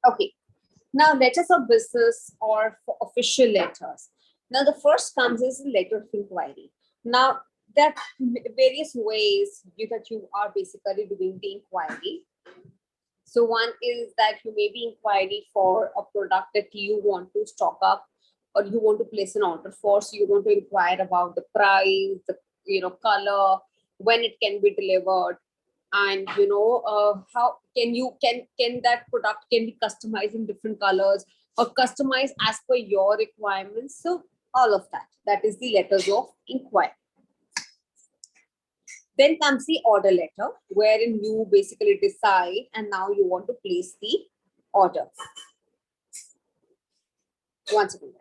Okay. Now, letters of business or for official letters. Now, the first comes is a letter of inquiry. Now, there are various ways that you are basically doing the inquiry. So, one is that you may be inquiry for a product that you want to stock up or you want to place an order for. So, you want to inquire about the price, the color, when it can be delivered, and how can that product can be customized in different colors or customized as per your requirements. So all of that is the letters of inquiry. Then comes the order letter, wherein you basically decide and now you want to place the order. Once again.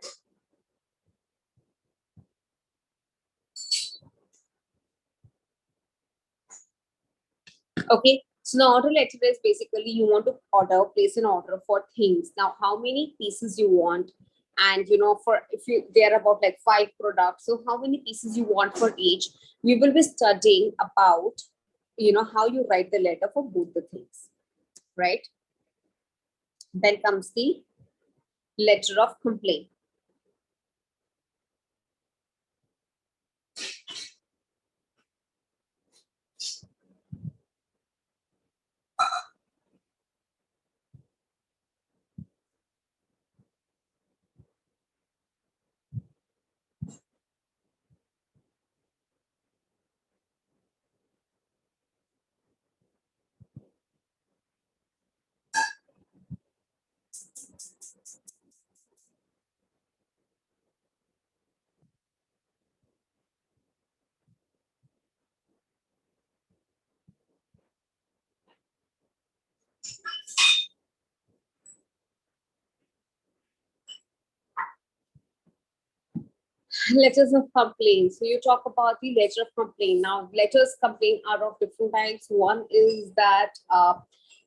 Okay. So the order letter is basically you want to place an order for things. Now, how many pieces you want, and for if you there are about like 5 products, so how many pieces you want for each. We will be studying about how you write the letter for both the things, right? Then comes the letter of complaint. Letters of complaint. So you talk about the letter of complaint. Now, letters complaint are of different types. One is that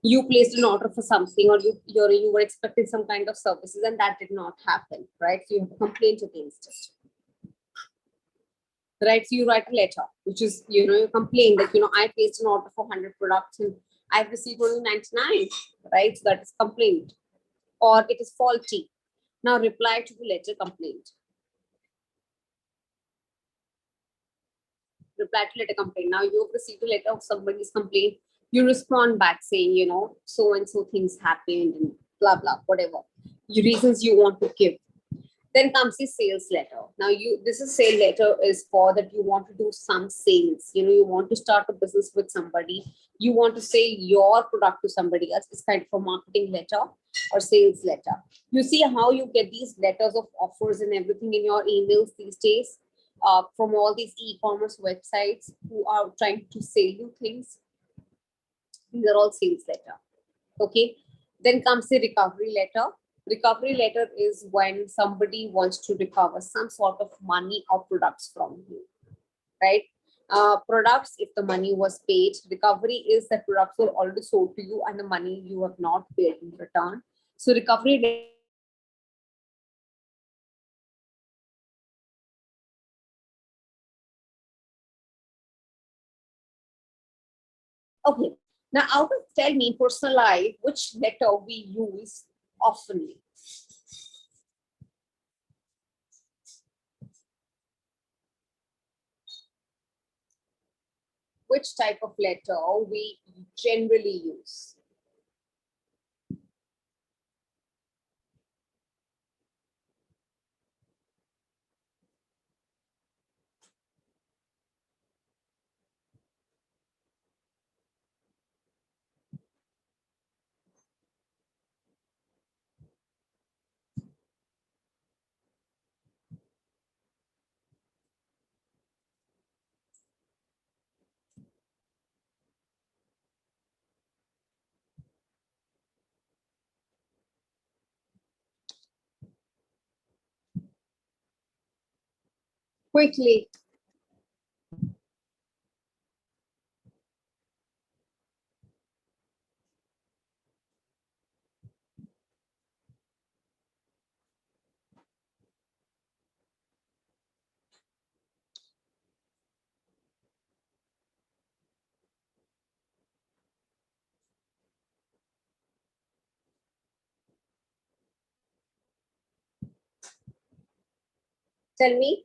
you placed an order for something, or you were expecting some kind of services, and that did not happen, right? So you have a complaint against it, right? So you write a letter, which is you complain that I placed an order for 100 products and I've received only 99, right? So that is complaint, or it is faulty. Now reply to the letter complaint. Reply to letter complaint. Now you've received a letter of somebody's complaint. You respond back saying, so and so things happened and blah blah, whatever. Your reasons you want to give. Then comes the sales letter. Now this is sale letter is for that you want to do some sales. You want to start a business with somebody. You want to sell your product to somebody else. It's kind of a marketing letter or sales letter. You see how you get these letters of offers and everything in your emails these days, from all these e-commerce websites who are trying to sell you things. These are all sales letter. Okay. Then comes the recovery letter. Recovery letter is when somebody wants to recover some sort of money or products from you, right? Products, if the money was paid. Recovery is that products were already sold to you and the money you have not paid in return. So recovery. Okay. Now, out of tell me, personal life, which letter we use oftenly? Which type of letter we generally use? Quickly. Tell me.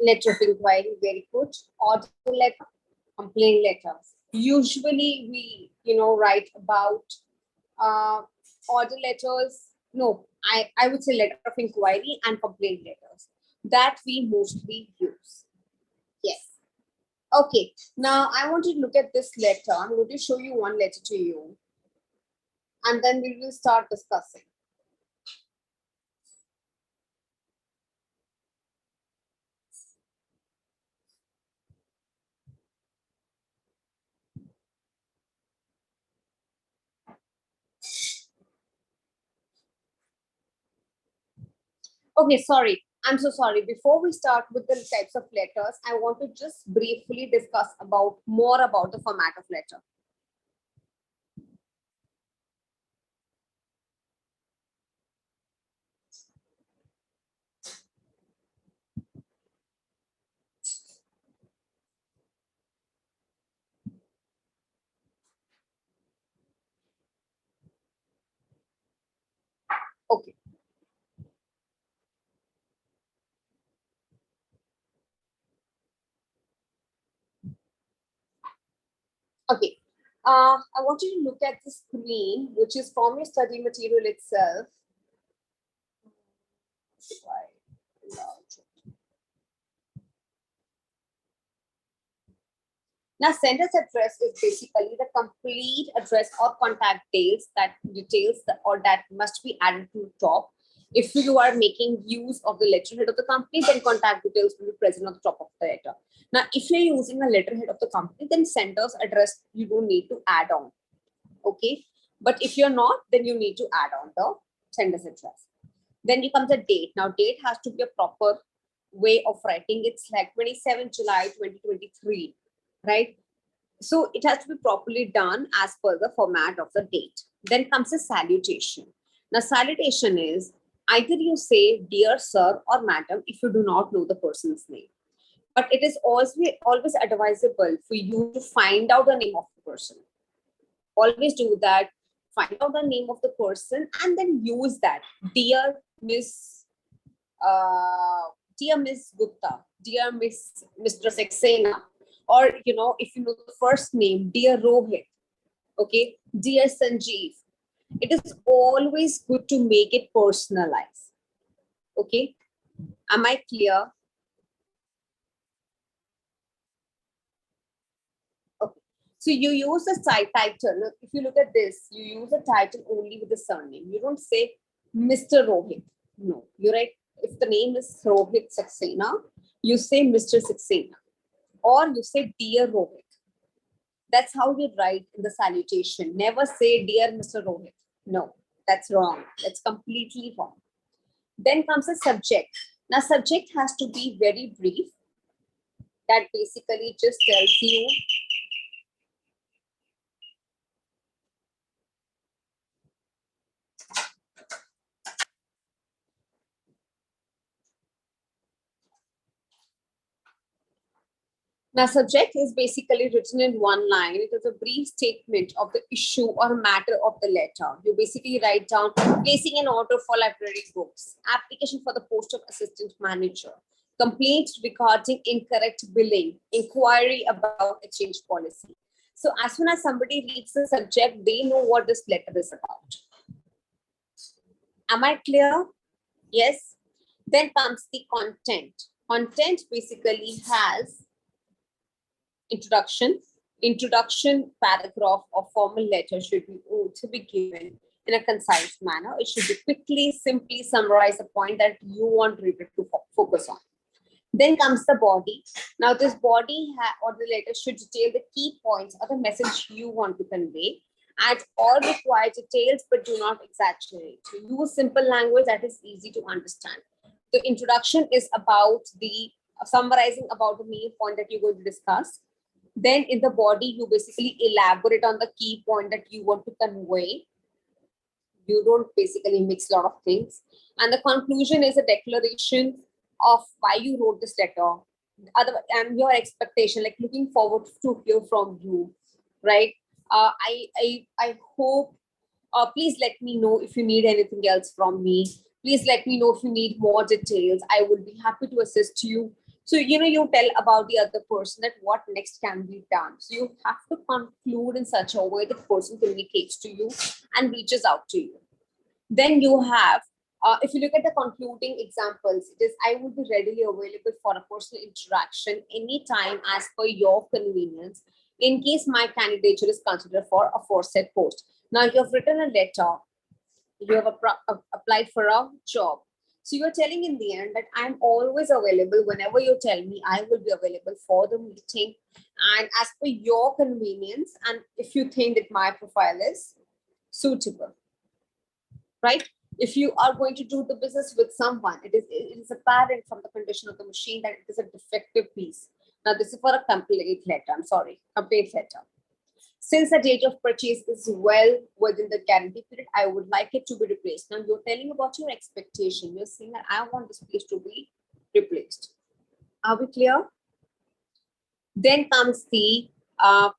Letter of inquiry, very good. Order letter, complaint letters. Usually we, write about uh, order letters. No, I would say letter of inquiry and complaint letters. That we mostly use. Yes. Okay. Now I want you to look at this letter. I'm going to show you one letter to you, and then we will start discussing. Okay, sorry. I'm so sorry. Before we start with the types of letters, I want to just briefly discuss about more about the format of letter. Okay. Okay. I want you to look at the screen, which is from your study material itself. Now, sender's address is basically the complete address or contact details or that must be added to the top. If you are making use of the letterhead of the company, then contact details will be present on the top of the letter. Now, if you're using a letterhead of the company, then sender's address you don't need to add on. Okay, but if you're not, then you need to add on the sender's address. Then you comes the date. Now, date has to be a proper way of writing. It's like 27 July 2023, right? So it has to be properly done as per the format of the date. Then comes the salutation. Now, salutation is either you say dear sir or madam if you do not know the person's name. But it is always advisable for you to find out the name of the person. Always do that. Find out the name of the person and then use that. Dear Miss uh, dear Miss Gupta, dear Mr. Saxena, or if you know the first name, dear Rohit, okay, dear Sanjeev. It is always good to make it personalized. Okay, am I clear? Okay, so you use the title. Now, if you look at this, you use the title only with the surname. You don't say Mr. Rohit. No, you write if the name is Rohit Saxena, you say Mr. Saxena, or you say dear Rohit. That's how you write in the salutation. Never say dear Mr. Rohit. No, that's wrong. That's completely wrong. Then comes the subject. Now, subject has to be very brief. That basically just tells you now, subject is basically written in one line. It is a brief statement of the issue or matter of the letter. You basically write down placing an order for library books, application for the post of assistant manager, complaint regarding incorrect billing, inquiry about exchange policy. So as soon as somebody reads the subject, they know what this letter is about. Am I clear? Yes. Then comes the content. Content basically has introduction. Introduction paragraph or formal letter should be to be given in a concise manner. It should be quickly, simply summarize the point that you want reader to focus on. Then comes the body. Now, this body or the letter should detail the key points or the message you want to convey. Add all required details, but do not exaggerate. So use simple language that is easy to understand. The introduction is about the summarizing about the main point that you're going to discuss. Then in the body, you basically elaborate on the key point that you want to convey. You don't basically mix a lot of things. And the conclusion is a declaration of why you wrote this letter. And your expectation, like looking forward to hear from you, right? I hope, please let me know if you need anything else from me. Please let me know if you need more details. I will be happy to assist you. So, you tell about the other person that what next can be done. So you have to conclude in such a way that person communicates to you and reaches out to you. Then you have, if you look at the concluding examples, it is, I will be readily available for a personal interaction anytime as per your convenience in case my candidature is considered for a aforesaid post. Now you have written a letter, you have applied for a job. So you're telling in the end that I'm always available. Whenever you tell me, I will be available for the meeting and as per your convenience. And if you think that my profile is suitable, right? If you are going to do the business with someone, it is apparent from the condition of the machine that it is a defective piece. Now this is for a complaint letter. I'm sorry, complaint letter. Since the date of purchase is well within the guarantee period, I would like it to be replaced. Now you're telling about your expectation. You're saying that I want this piece to be replaced. Are we clear? Then comes the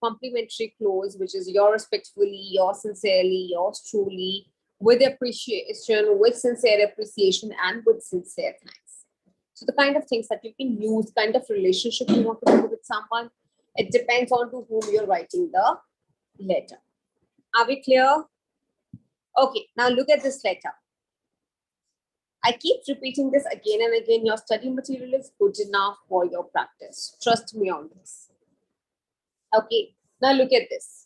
complimentary clause, which is yours respectfully, yours sincerely, yours truly, with appreciation, with sincere appreciation, and with sincere thanks. So the kind of things that you can use, kind of relationship you want to build with someone, it depends on to whom you're writing the letter. Are we clear? Okay, now look at this letter. I keep repeating this again and again. Your study material is good enough for your practice. Trust me on this. Okay, now look at this.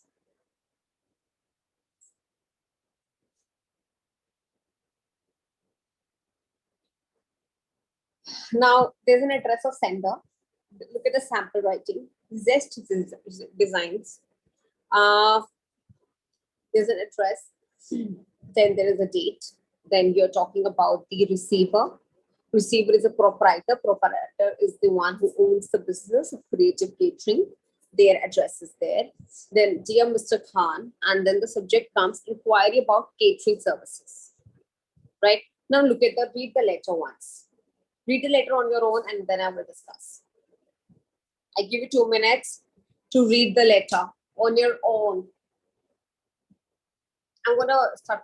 Now there's an address of sender. Look at the sample writing. Zest designs. There's an address. Then there is a date. Then you're talking about the receiver. Receiver is a proprietor. Proprietor is the one who owns the business of creative catering. Their address is there. Then, dear Mr. Khan, and then the subject comes inquiry about catering services. Right? Now look at read the letter once. Read the letter on your own and then I will discuss. I give you 2 minutes to read the letter on your own. I'm going to start.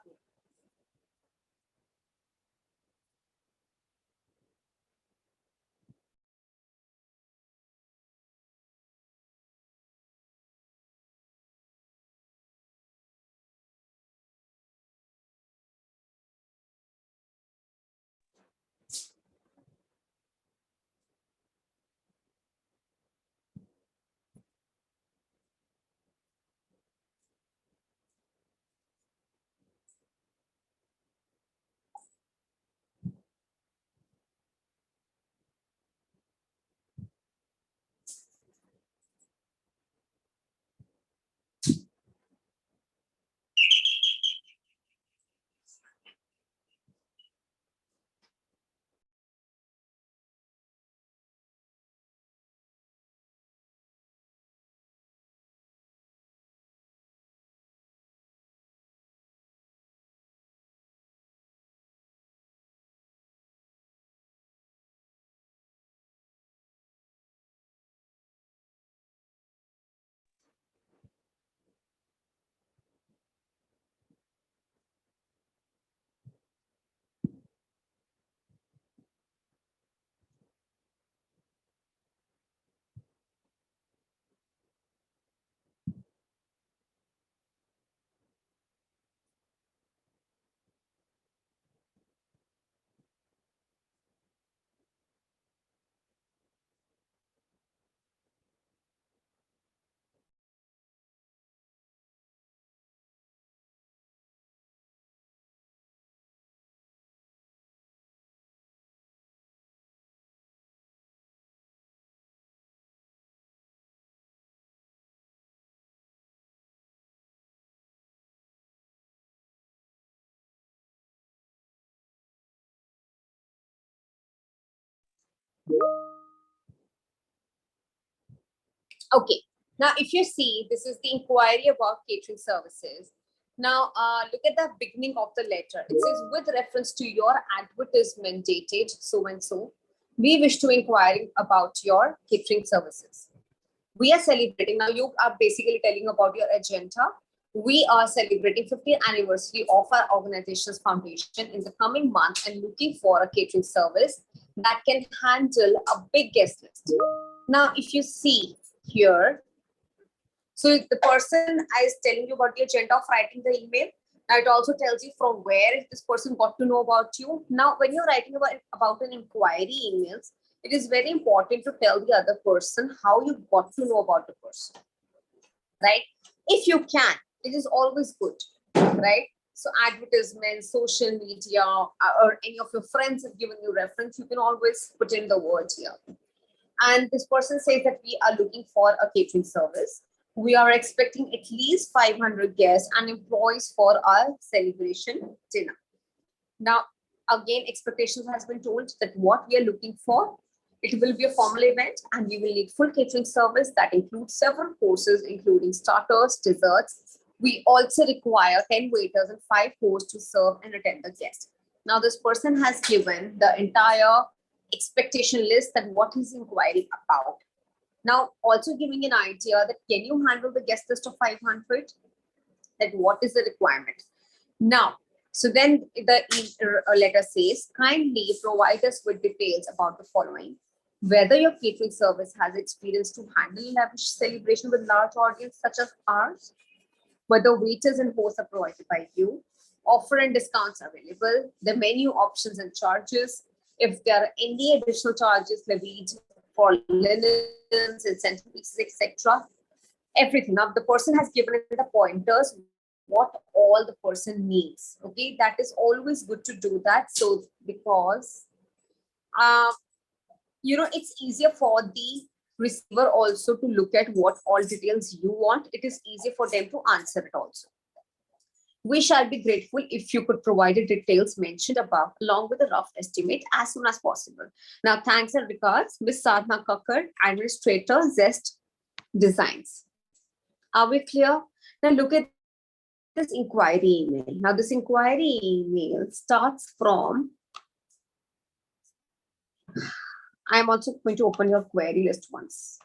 Okay. Now, if you see, this is the inquiry about catering services. Now, look at the beginning of the letter. It says, with reference to your advertisement dated so and so, we wish to inquire about your catering services. We are celebrating. Now, you are basically telling about your agenda. We are celebrating 50th anniversary of our organization's foundation in the coming month and looking for a catering service that can handle a big guest list. Now, if you see here, so the person is telling you about the agenda of writing the email. Now it also tells you from where this person got to know about you. Now, when you're writing about an inquiry emails, it is very important to tell the other person how you got to know about the person, right? If you can, it is always good, right? So advertisements, social media, or any of your friends have given you reference, you can always put in the words here. And this person says that we are looking for a catering service. We are expecting at least 500 guests and employees for our celebration dinner. Now, again, expectations has been told that what we are looking for, it will be a formal event and we will need full catering service that includes several courses, including starters, desserts. We also require 10 waiters and 5 hosts to serve and attend the guests. Now, this person has given the entire expectation list that what he's inquiring about. Now, also giving an idea that can you handle the guest list of 500? That what is the requirement? Now, so then the letter says, kindly provide us with details about the following. Whether your catering service has experience to handle lavish celebration with large audience such as ours, whether waiters and hosts are provided by you, offer and discounts available, the menu options and charges, if there are any additional charges levied for linens, incentive pieces, etc. Everything. Now, the person has given the pointers what all the person needs. Okay, that is always good to do that. So because it's easier for the receiver also to look at what all details you want. It is easier for them to answer it also. We shall be grateful if you could provide the details mentioned above along with a rough estimate as soon as possible. Now, thanks and regards, Ms. Sadhna Kakkar, Administrator, Zest Designs. Are we clear? Now, look at this inquiry email. Now, this inquiry email starts from, I'm also going to open your query list once.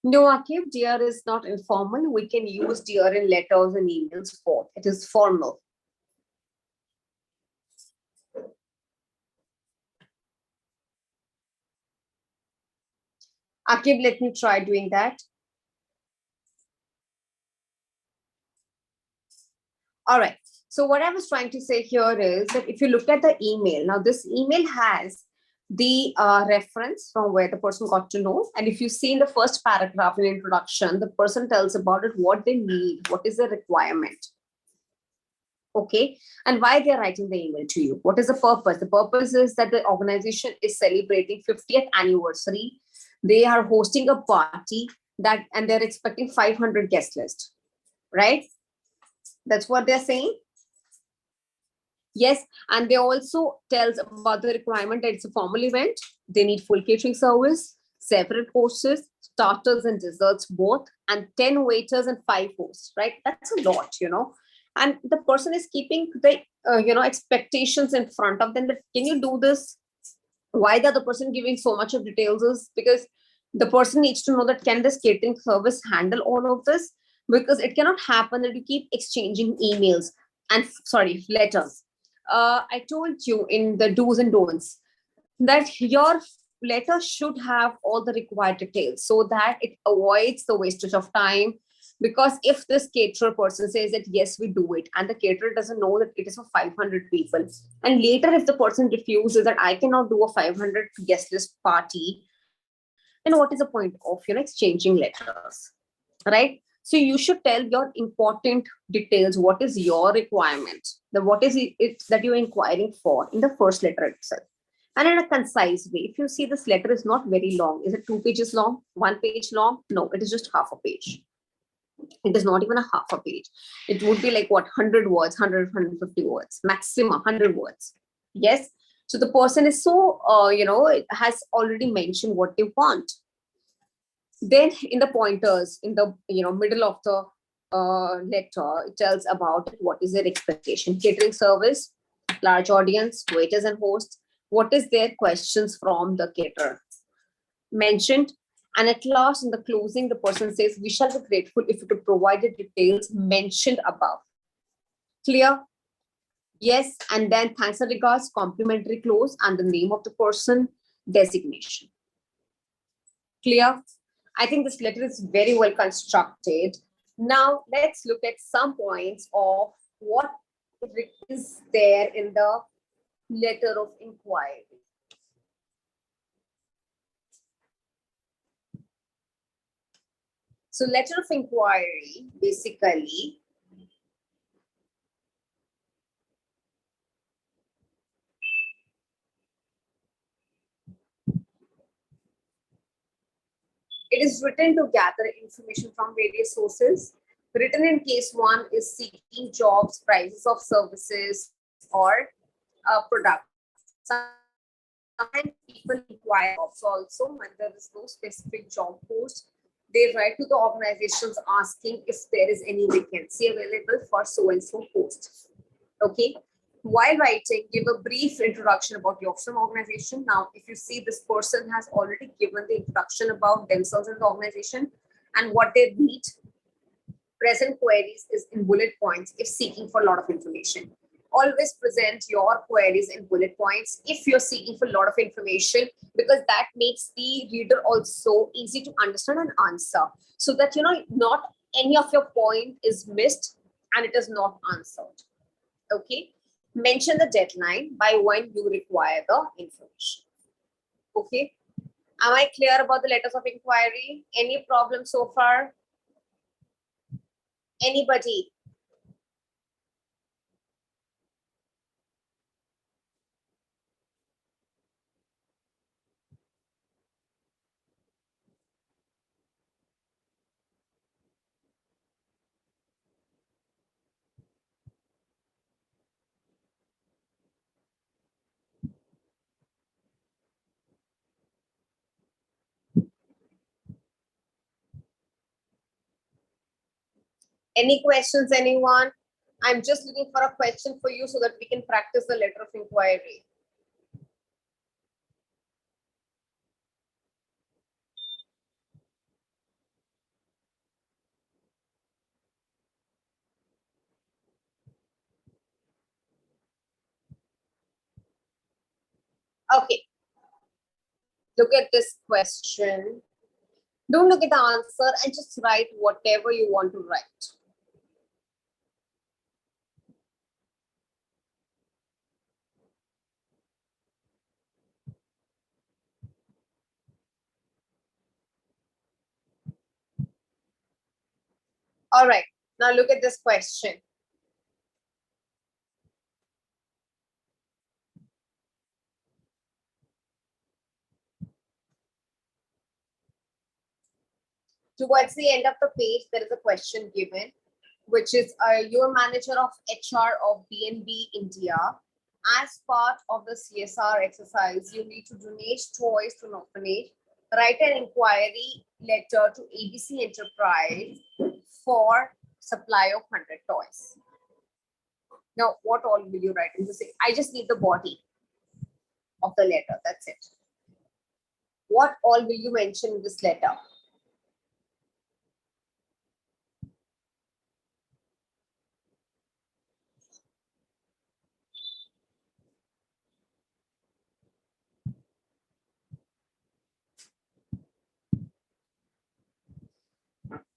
No, Akib, dear is not informal. We can use dear in letters and emails both. It is formal. Akib, let me try doing that. All right. So what I was trying to say here is that if you look at the email, now this email has the reference from where the person got to know. And if you see in the first paragraph in introduction, the person tells about it, what they need, what is the requirement. Okay. And why they're writing the email to you. What is the purpose? The purpose is that the organization is celebrating 50th anniversary. They are hosting a party and they're expecting 500 guest list, right? That's what they're saying. Yes, and they also tells about the requirement that it's a formal event. They need full catering service, several courses, starters and desserts both, and 10 waiters and 5 hosts, right? That's a lot, And the person is keeping the, expectations in front of them. That can you do this? Why the other person giving so much of details is because the person needs to know that can this catering service handle all of this? Because it cannot happen that you keep exchanging emails and letters. I told you in the do's and don'ts that your letter should have all the required details so that it avoids the wastage of time. Because if this caterer person says that yes, we do it, and the caterer doesn't know that it is for 500 people, and later if the person refuses that I cannot do a 500 guest list party, then what is the point of exchanging letters, right? So you should tell your important details. What is your requirement? The what is it that you're inquiring for in the first letter itself, and in a concise way. If you see this letter is not very long, is it 2 pages long, 1 page long? No, it is just half a page. It is not even a half a page. It would be like what, 100 words, 150 words, maximum 100 words. Yes. So the person is so, has already mentioned what they want. Then in the pointers, in the middle of the letter, it tells about what is their expectation. Catering service, large audience, waiters and hosts. What is their questions from the caterer? Mentioned. And at last, in the closing, the person says, we shall be grateful if you could provide the details mentioned above. Clear? Yes. And then thanks and regards, complimentary close, and the name of the person, designation. Clear? I think this letter is very well constructed. Now, let's look at some points of what is there in the letter of inquiry. So letter of inquiry, basically, it is written to gather information from various sources. Written in case one is seeking jobs, prices of services, or products. Sometimes people inquire jobs also when there is no specific job post. They write to the organizations asking if there is any vacancy available for so and so post. Okay. While writing, give a brief introduction about your firm organization. Now, if you see this person has already given the introduction about themselves and the organization and what they need, present queries is in bullet points if seeking for a lot of information. Always present your queries in bullet points if you're seeking for a lot of information, because that makes the reader also easy to understand and answer, so that not any of your point is missed and it is not answered. Okay. Mention the deadline by when you require the information. Okay. Am I clear about the letters of inquiry? Any problem so far? Anybody? Any questions, anyone? I'm just looking for a question for you so that we can practice the letter of inquiry. Okay. Look at this question. Don't look at the answer and just write whatever you want to write. All right. Now look at this question. Towards the end of the page, there is a question given, which is, you're manager of HR of BNB India. As part of the CSR exercise, you need to donate toys to an orphanage. Write an inquiry letter to ABC Enterprise for supply of 100 toys. Now, what all will you write? I just need the body of the letter. That's it. What all will you mention in this letter?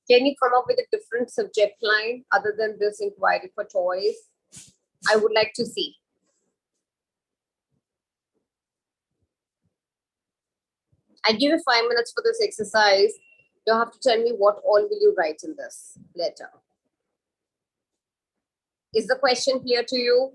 Can you come up with a different subject line other than this inquiry for toys? I would like to see. I give you 5 minutes for this exercise. You have to tell me what all will you write in this letter. Is the question clear to you?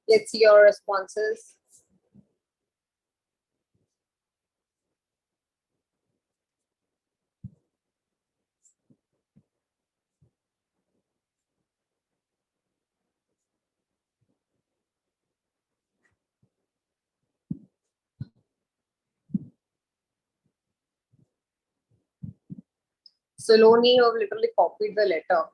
Let's see your responses. Saloni, you have literally copied the letter.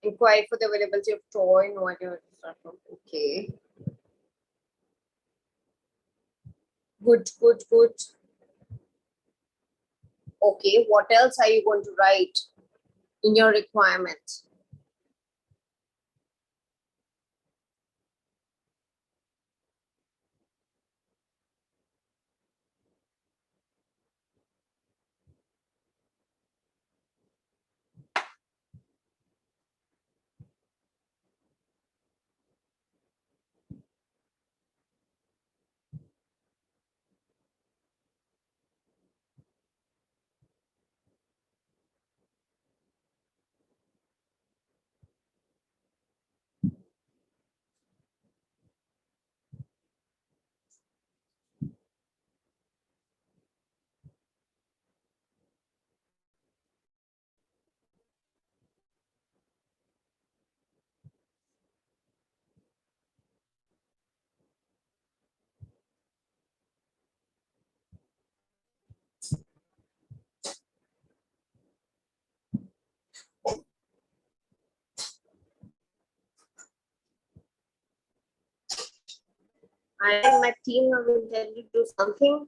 Inquire for the availability of toy. No idea. Okay. Good, good, good. Okay, what else are you going to write in your requirement? I and my team will tell you to do something.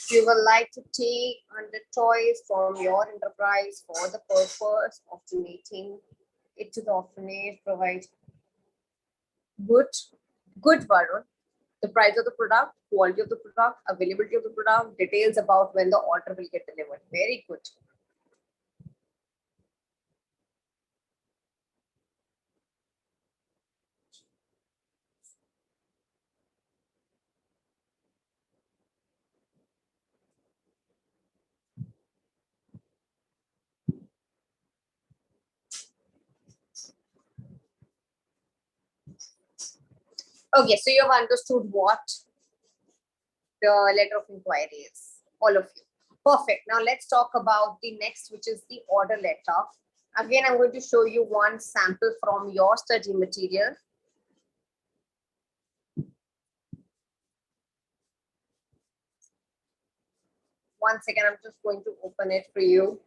You will like to take 100 toys from your enterprise for the purpose of donating it to the orphanage. Provide good, good, Varun. The price of the product, quality of the product, availability of the product, details about when the order will get delivered. Very good. Okay, so you have understood what the letter of inquiry is, all of you. Perfect. Now let's talk about the next, which is the order letter. Again, I'm going to show you one sample from your study material. One second, I'm just going to open it for you.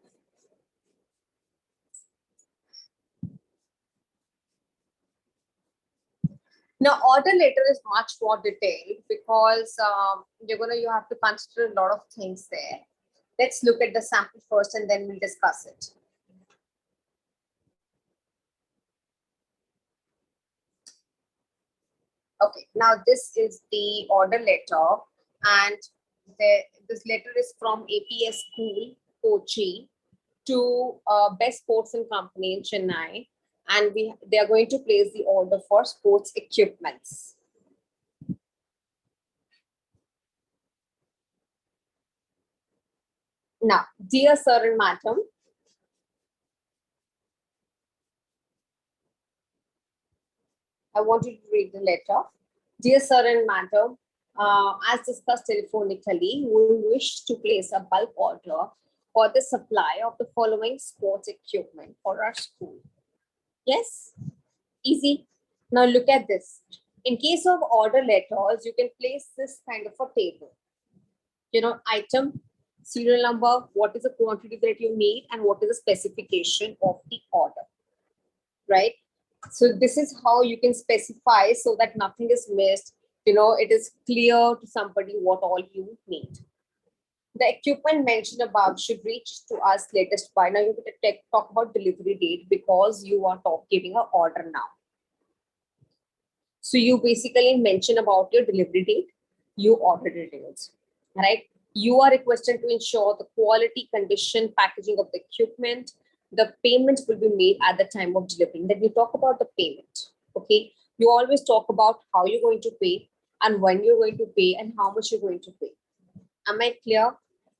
Now, order letter is much more detailed because you have to consider a lot of things there. Let's look at the sample first and then we'll discuss it. Okay, now this is the order letter, and this letter is from APS School, Kochi, to Best Sports and Company in Chennai, and they are going to place the order for sports equipments. Now, dear sir and madam, I want you to read the letter. Dear sir and madam, as discussed telephonically, we wish to place a bulk order for the supply of the following sports equipment for our school. Yes, easy. Now look at this. In case of order letters, you can place this kind of a table. Item, serial number, what is the quantity that you need, and what is the specification of the order, right? So this is how you can specify so that nothing is missed. It is clear to somebody what all you need. The equipment mentioned above should reach to us latest by now. You can talk about delivery date because you are giving an order now. So you basically mention about your delivery date, you order details, right? You are requested to ensure the quality, condition, packaging of the equipment. The payment will be made at the time of delivery. Then you talk about the payment, okay? You always talk about how you're going to pay and when you're going to pay and how much you're going to pay. Am I clear?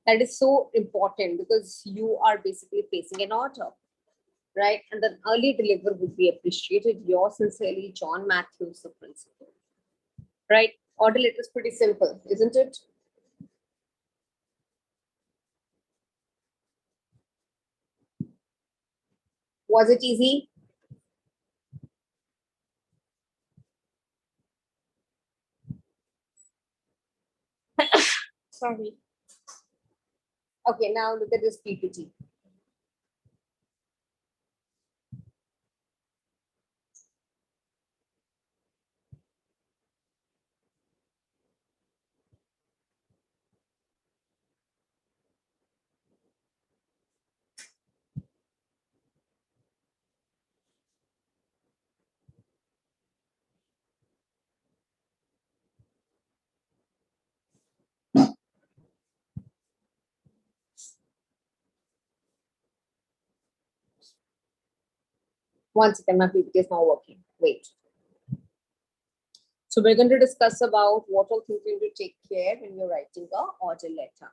That is so important because you are basically placing an order, right? And the early deliver would be appreciated. Yours sincerely, John Matthews, the principal. Right? Order letter is pretty simple, isn't it? Was it easy? Sorry. Okay, now look at this PPT. Once again, my PPT is not working. Wait. So we're going to discuss about what all things you need to take care when you're writing a order letter.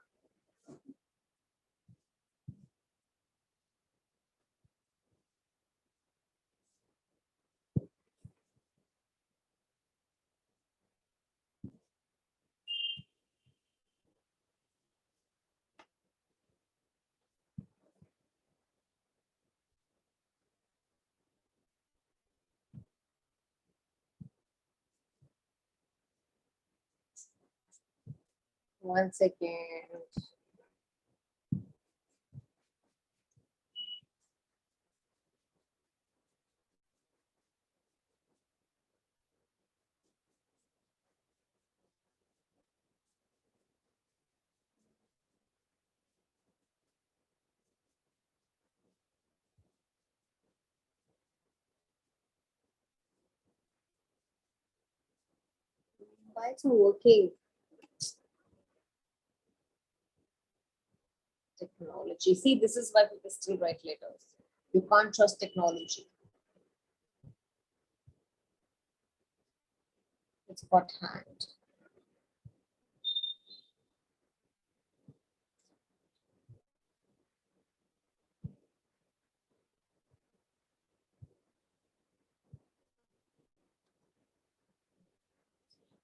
One second. Why it's not working? Technology. See, this is why people still write letters. You can't trust technology. It's got hand.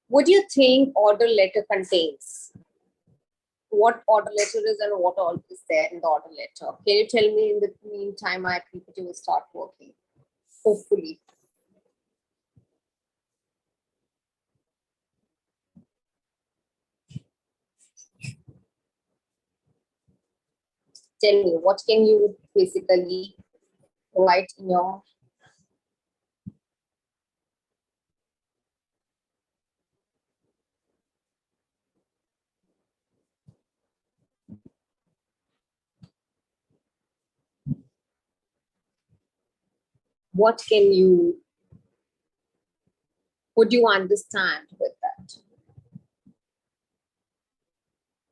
What do you think order letter contains? What order letter is and what all is there in the order letter? Can you tell me in the meantime my PPT will start working? Hopefully. Tell me, what can you basically write in your what can you would you understand with that?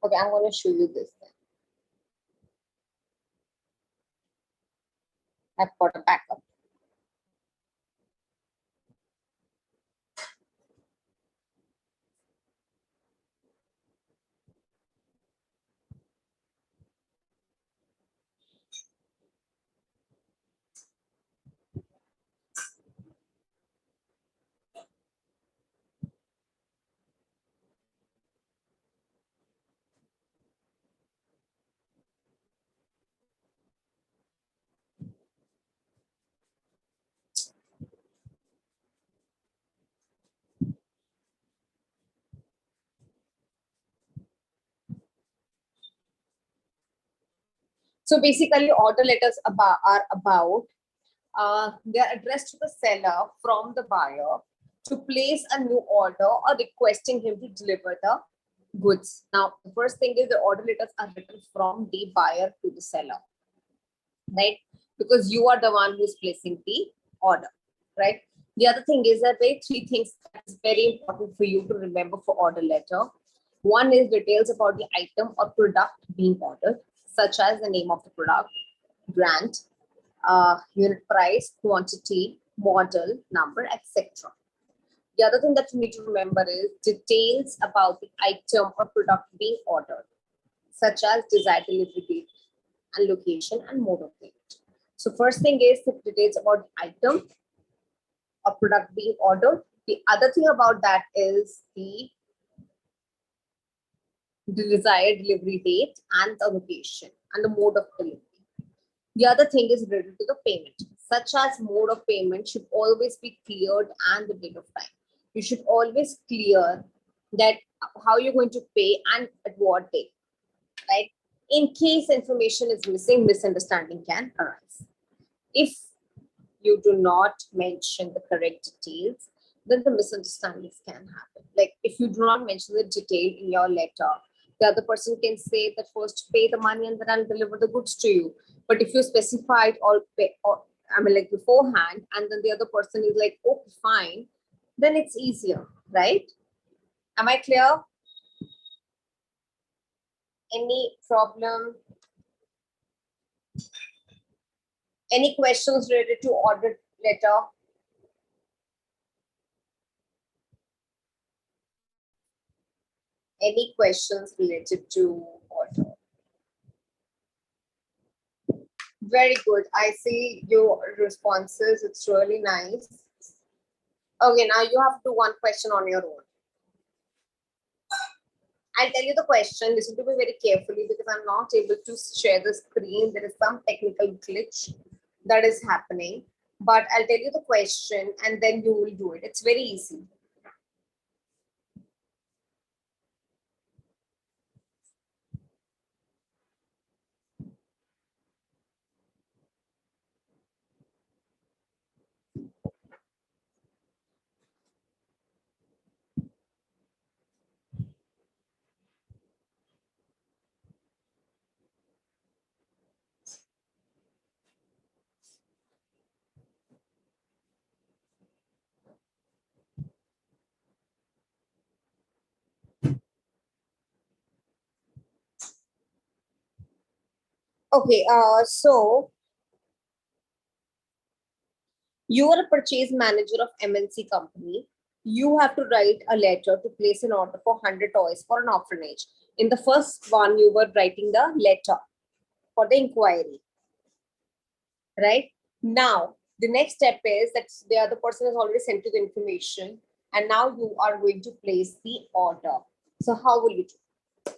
Okay, I'm going to show you this then. I've got a backup. So basically, order letters are about they are addressed to the seller from the buyer to place a new order or requesting him to deliver the goods. Now, the first thing is the order letters are written from the buyer to the seller, right? Because you are the one who's placing the order, right? The other thing is that there are three things that is very important for you to remember for order letter. One is details about the item or product being ordered, such as the name of the product, brand, unit price, quantity, model, number, etc. The other thing that you need to remember is details about the item or product being ordered, such as desired delivery date and location and mode of payment. So first thing is the details about the item or product being ordered. The other thing about that is the desired delivery date and the location and the mode of delivery. The other thing is related to the payment, such as mode of payment should always be cleared and the date of time. You should always clear that how you're going to pay and at what date, right? In case information is missing, misunderstanding can arise. If you do not mention the correct details, then the misunderstandings can happen. Like if you do not mention the detail in your letter, the other person can say that first pay the money and then I'll deliver the goods to you. But if you specified or pay, or I mean like beforehand, and then the other person is like, okay, fine, then it's easier, right? Am I clear? Any problem? Any questions related to order letter? Any questions related to order? Very good. I see your responses. It's really nice. Okay, now you have to do one question on your own. I'll tell you the question. Listen to me very carefully because I'm not able to share the screen. There is some technical glitch that is happening. But I'll tell you the question and then you will do it. It's very easy. Okay, so you are a purchase manager of MNC company. You have to write a letter to place an order for 100 toys for an orphanage. In the first one, you were writing the letter for the inquiry, right? Now, the next step is that the other person has already sent you the information, and now you are going to place the order. So how will you do?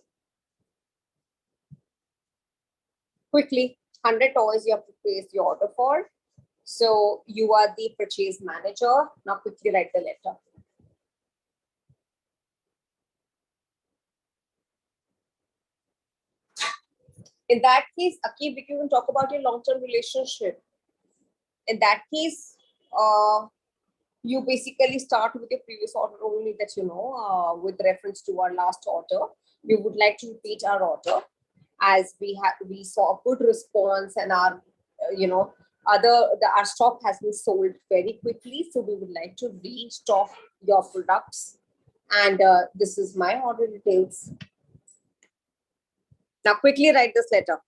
Quickly, 100 toys you have to place the order for. So you are the purchase manager. Now quickly write the letter. In that case, Akib, we can talk about your long-term relationship. In that case, you basically start with your previous order only, that with reference to our last order. We would like to repeat our order, as we saw a good response, and our our stock has been sold very quickly, so we would like to restock your products, and this is my order details. Now quickly write this letter.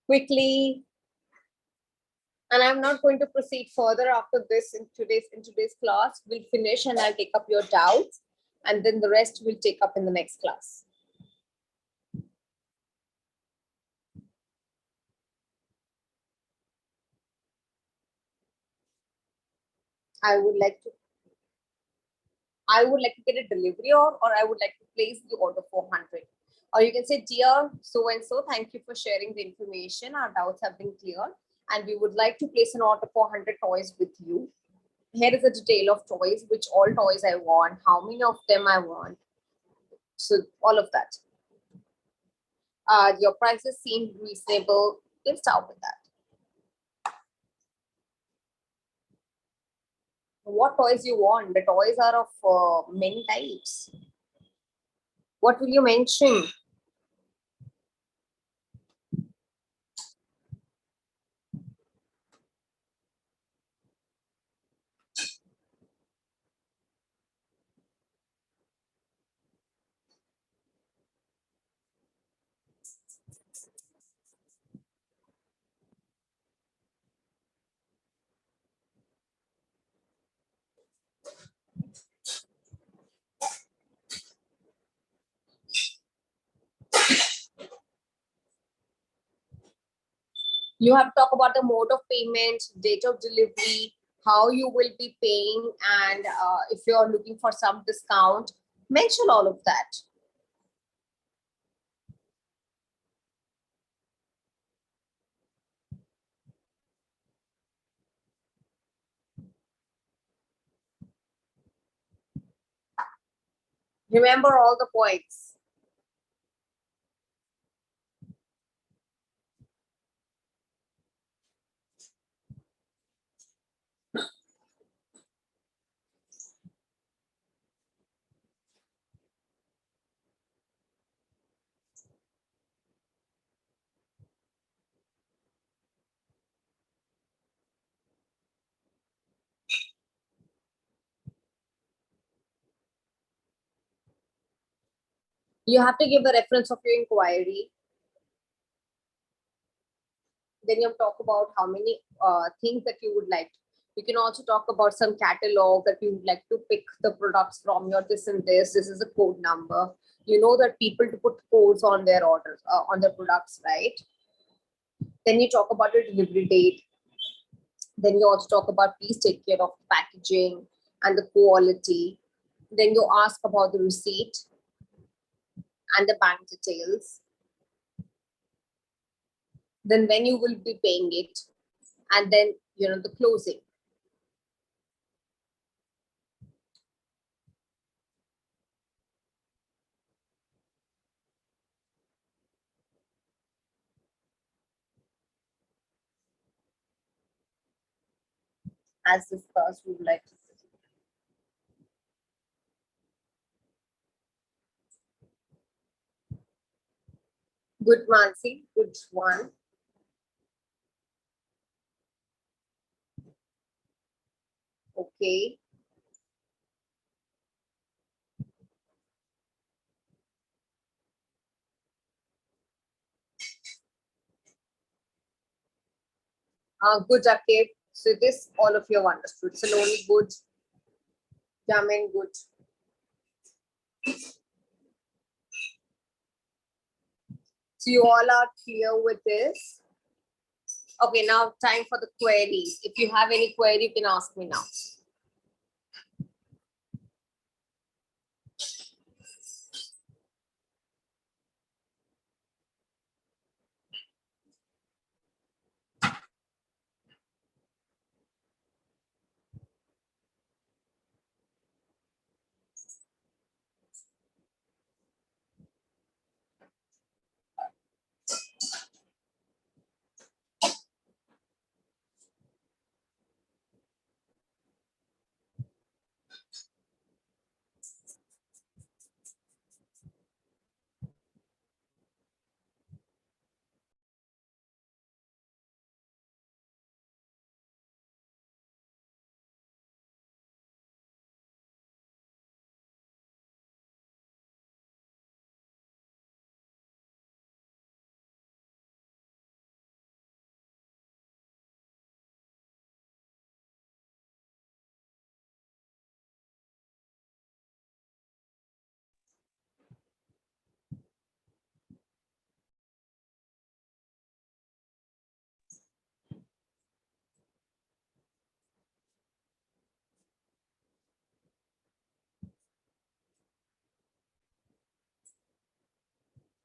Quickly. And I'm not going to proceed further after this in today's class. We'll finish and I'll take up your doubts, and then the rest we'll take up in the next class. I would like to I would like to get a delivery, or I would like to place the order for 100. Or you can say, dear so and so, thank you for sharing the information. Our doubts have been cleared, and we would like to place an order for 100 toys with you. Here is a detail of toys, which all toys I want, how many of them I want. So all of that. Your prices seem reasonable. Let's start with that. What toys you want? The toys are of many types. What will you mention? You have to talk about the mode of payment, date of delivery, how you will be paying, and if you're looking for some discount, mention all of that. Remember all the points. You have to give a reference of your inquiry. Then you talk about how many things that you would like. You can also talk about some catalog that you would like to pick the products from your this and this. This is a code number. You know that people to put codes on their orders, on their products, right? Then you talk about the delivery date. Then you also talk about please take care of packaging and the quality. Then you ask about the receipt and the bank details. Then when you will be paying it, and then the closing. As discussed, we would like to see. Good, Mansi. Good one. Okay. Good, Akib. So this all of you have understood. Saloni, good. Jamin, good. So you all are clear with this? Okay, now time for the queries. If you have any query, you can ask me now.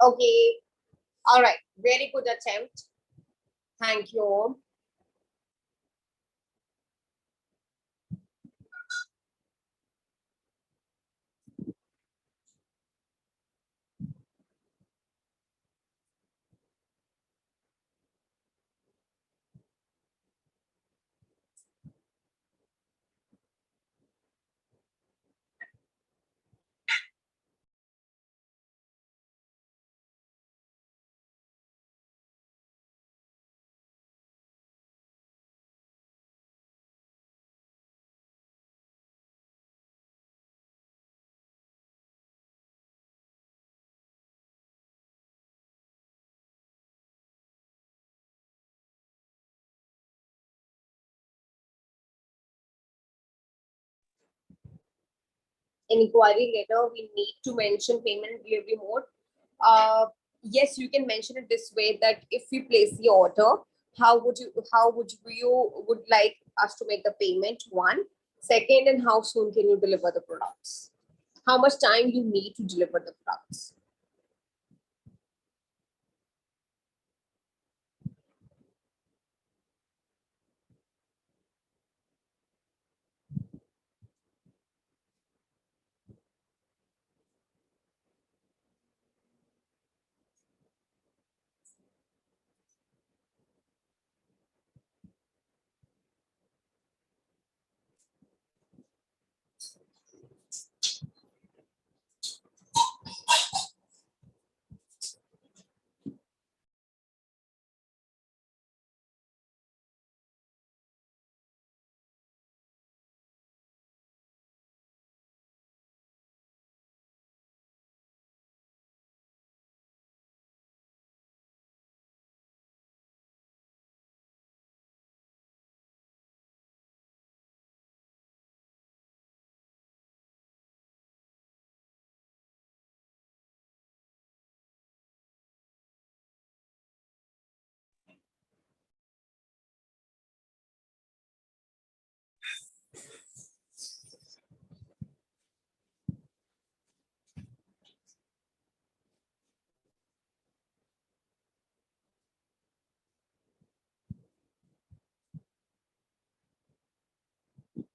Okay. All right. Very good attempt. Thank you. Inquiry letter, we need to mention payment delivery mode. Yes, you can mention it this way that if we place the order, how would you would like us to make the payment? One, second, and how soon can you deliver the products? How much time you need to deliver the products?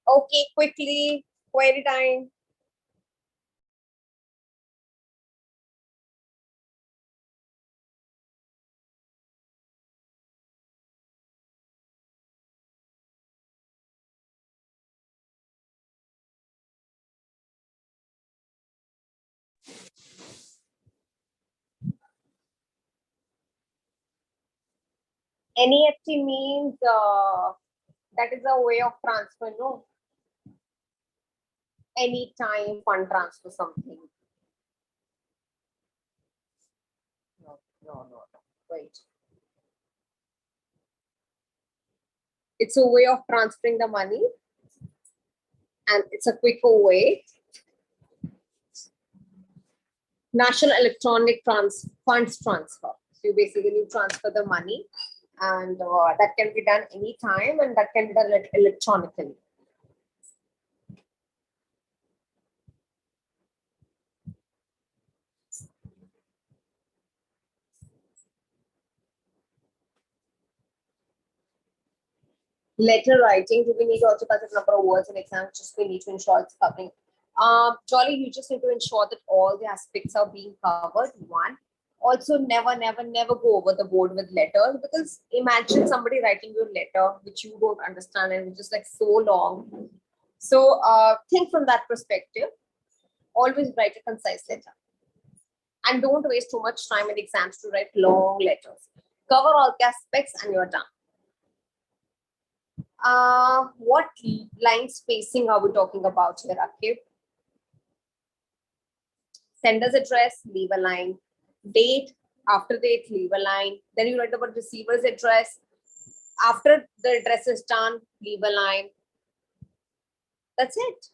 Okay, quickly, query time. NEFT means that is a way of transfer, no? Anytime fund transfer something. No, no, no, no. Wait. It's a way of transferring the money and it's a quicker way. National Electronic Funds Transfer. So you basically transfer the money and that can be done anytime and that can be done electronically. Letter writing, do we need also consider number of words in exams? Just we need to ensure it's covering. Jolly, you just need to ensure that all the aspects are being covered. One, also never go over the board with letters, because imagine somebody writing you a letter which you don't understand and which is like so long. So think from that perspective. Always write a concise letter. And don't waste too much time in exams to write long letters. Cover all the aspects and you're done. What line spacing are we talking about here, Akib? Sender's address, leave a line. Date, after date, leave a line. Then you write about receiver's address. After the address is done, leave a line. That's it.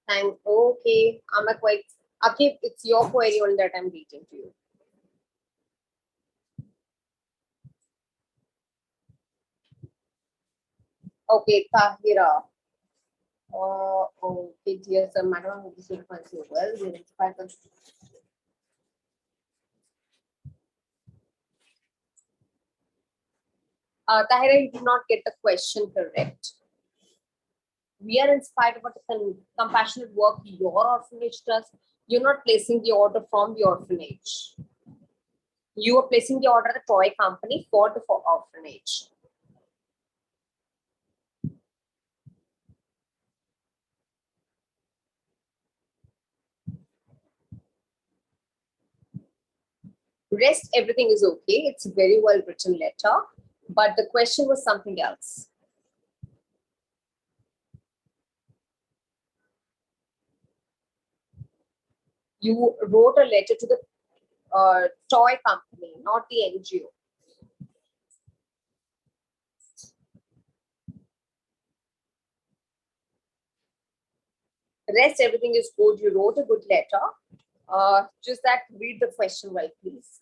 Thank. Okay, I'm a quite. Akib, it's your query only that I'm reading to you. Okay, Tahira. Okay, dear sir, madam, this is well. We identify the Tahira, you did not get the question correct. We are inspired about the compassionate work your orphanage does. You're not placing the order from the orphanage. You are placing the order at the toy company for the orphanage. Rest, everything is okay. It's a very well written letter, but the question was something else. You wrote a letter to the toy company, not the NGO. Rest, everything is good. You wrote a good letter. Just that, read the question well, please.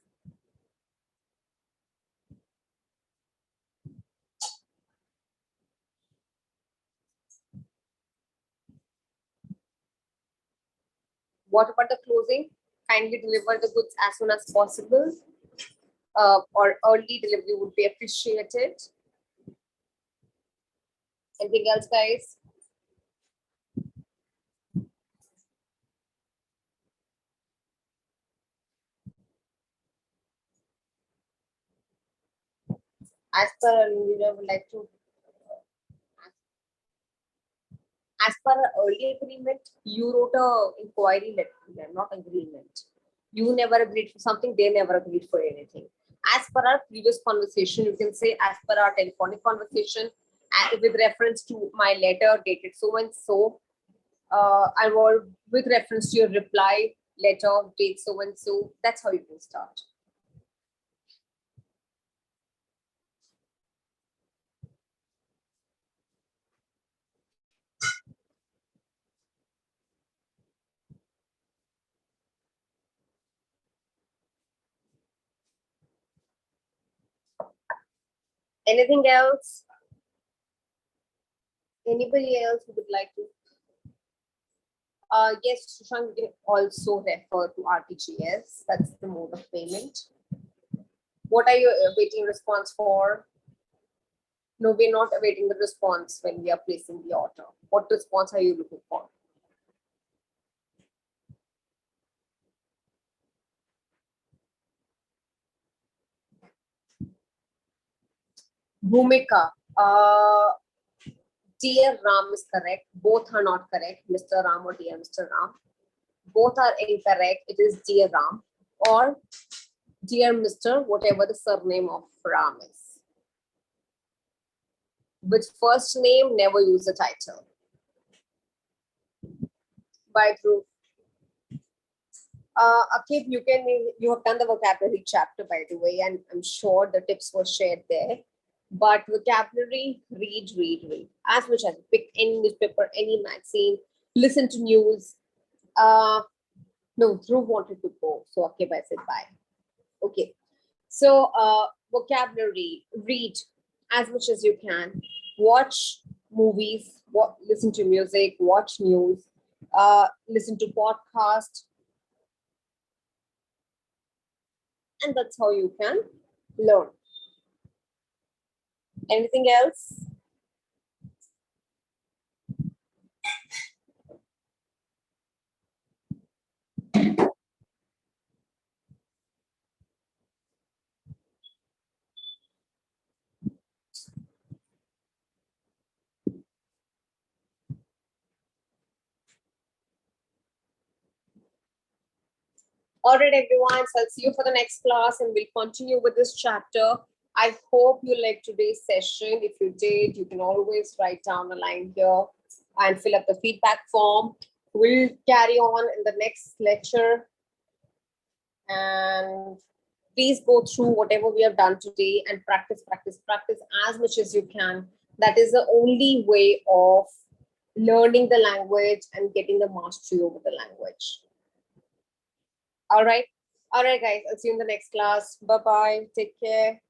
What about the closing? Kindly deliver the goods as soon as possible, or early delivery would be appreciated. Anything else, guys? As per, you would like to, as per early agreement, you wrote a inquiry letter, not agreement. You never agreed for something, they never agreed for anything. As per our previous conversation, you can say as per our telephonic conversation, with reference to my letter dated so and so, I will with reference to your reply letter date so and so. That's how you can start. Anything else? Anybody else who would like to? Yes, Shushank, you can also refer to RTGS. That's the mode of payment. What are you awaiting response for? No, we're not awaiting the response when we are placing the order. What response are you looking for? Bhumika. Dear Ram is correct. Both are not correct. Mr. Ram or dear Mr. Ram. Both are incorrect. It is dear Ram or dear Mr. whatever the surname of Ram is. With first name, never use the title. By Dhruv. Akib, you have done the vocabulary chapter, by the way, and I'm sure the tips were shared there. But vocabulary, read. As much as pick any newspaper, any magazine, listen to news. No, Dhruv wanted to go, so Akib, I said bye. Okay. So vocabulary, read as much as you can, watch movies, listen to music, watch news, listen to podcast, and that's how you can learn. Anything else? All right, everyone. So I'll see you for the next class and we'll continue with this chapter. I hope you liked today's session. If you did, you can always write down a line here and fill up the feedback form. We'll carry on in the next lecture. And please go through whatever we have done today and practice as much as you can. That is the only way of learning the language and getting the mastery over the language. All right. All right, guys. I'll see you in the next class. Bye-bye. Take care.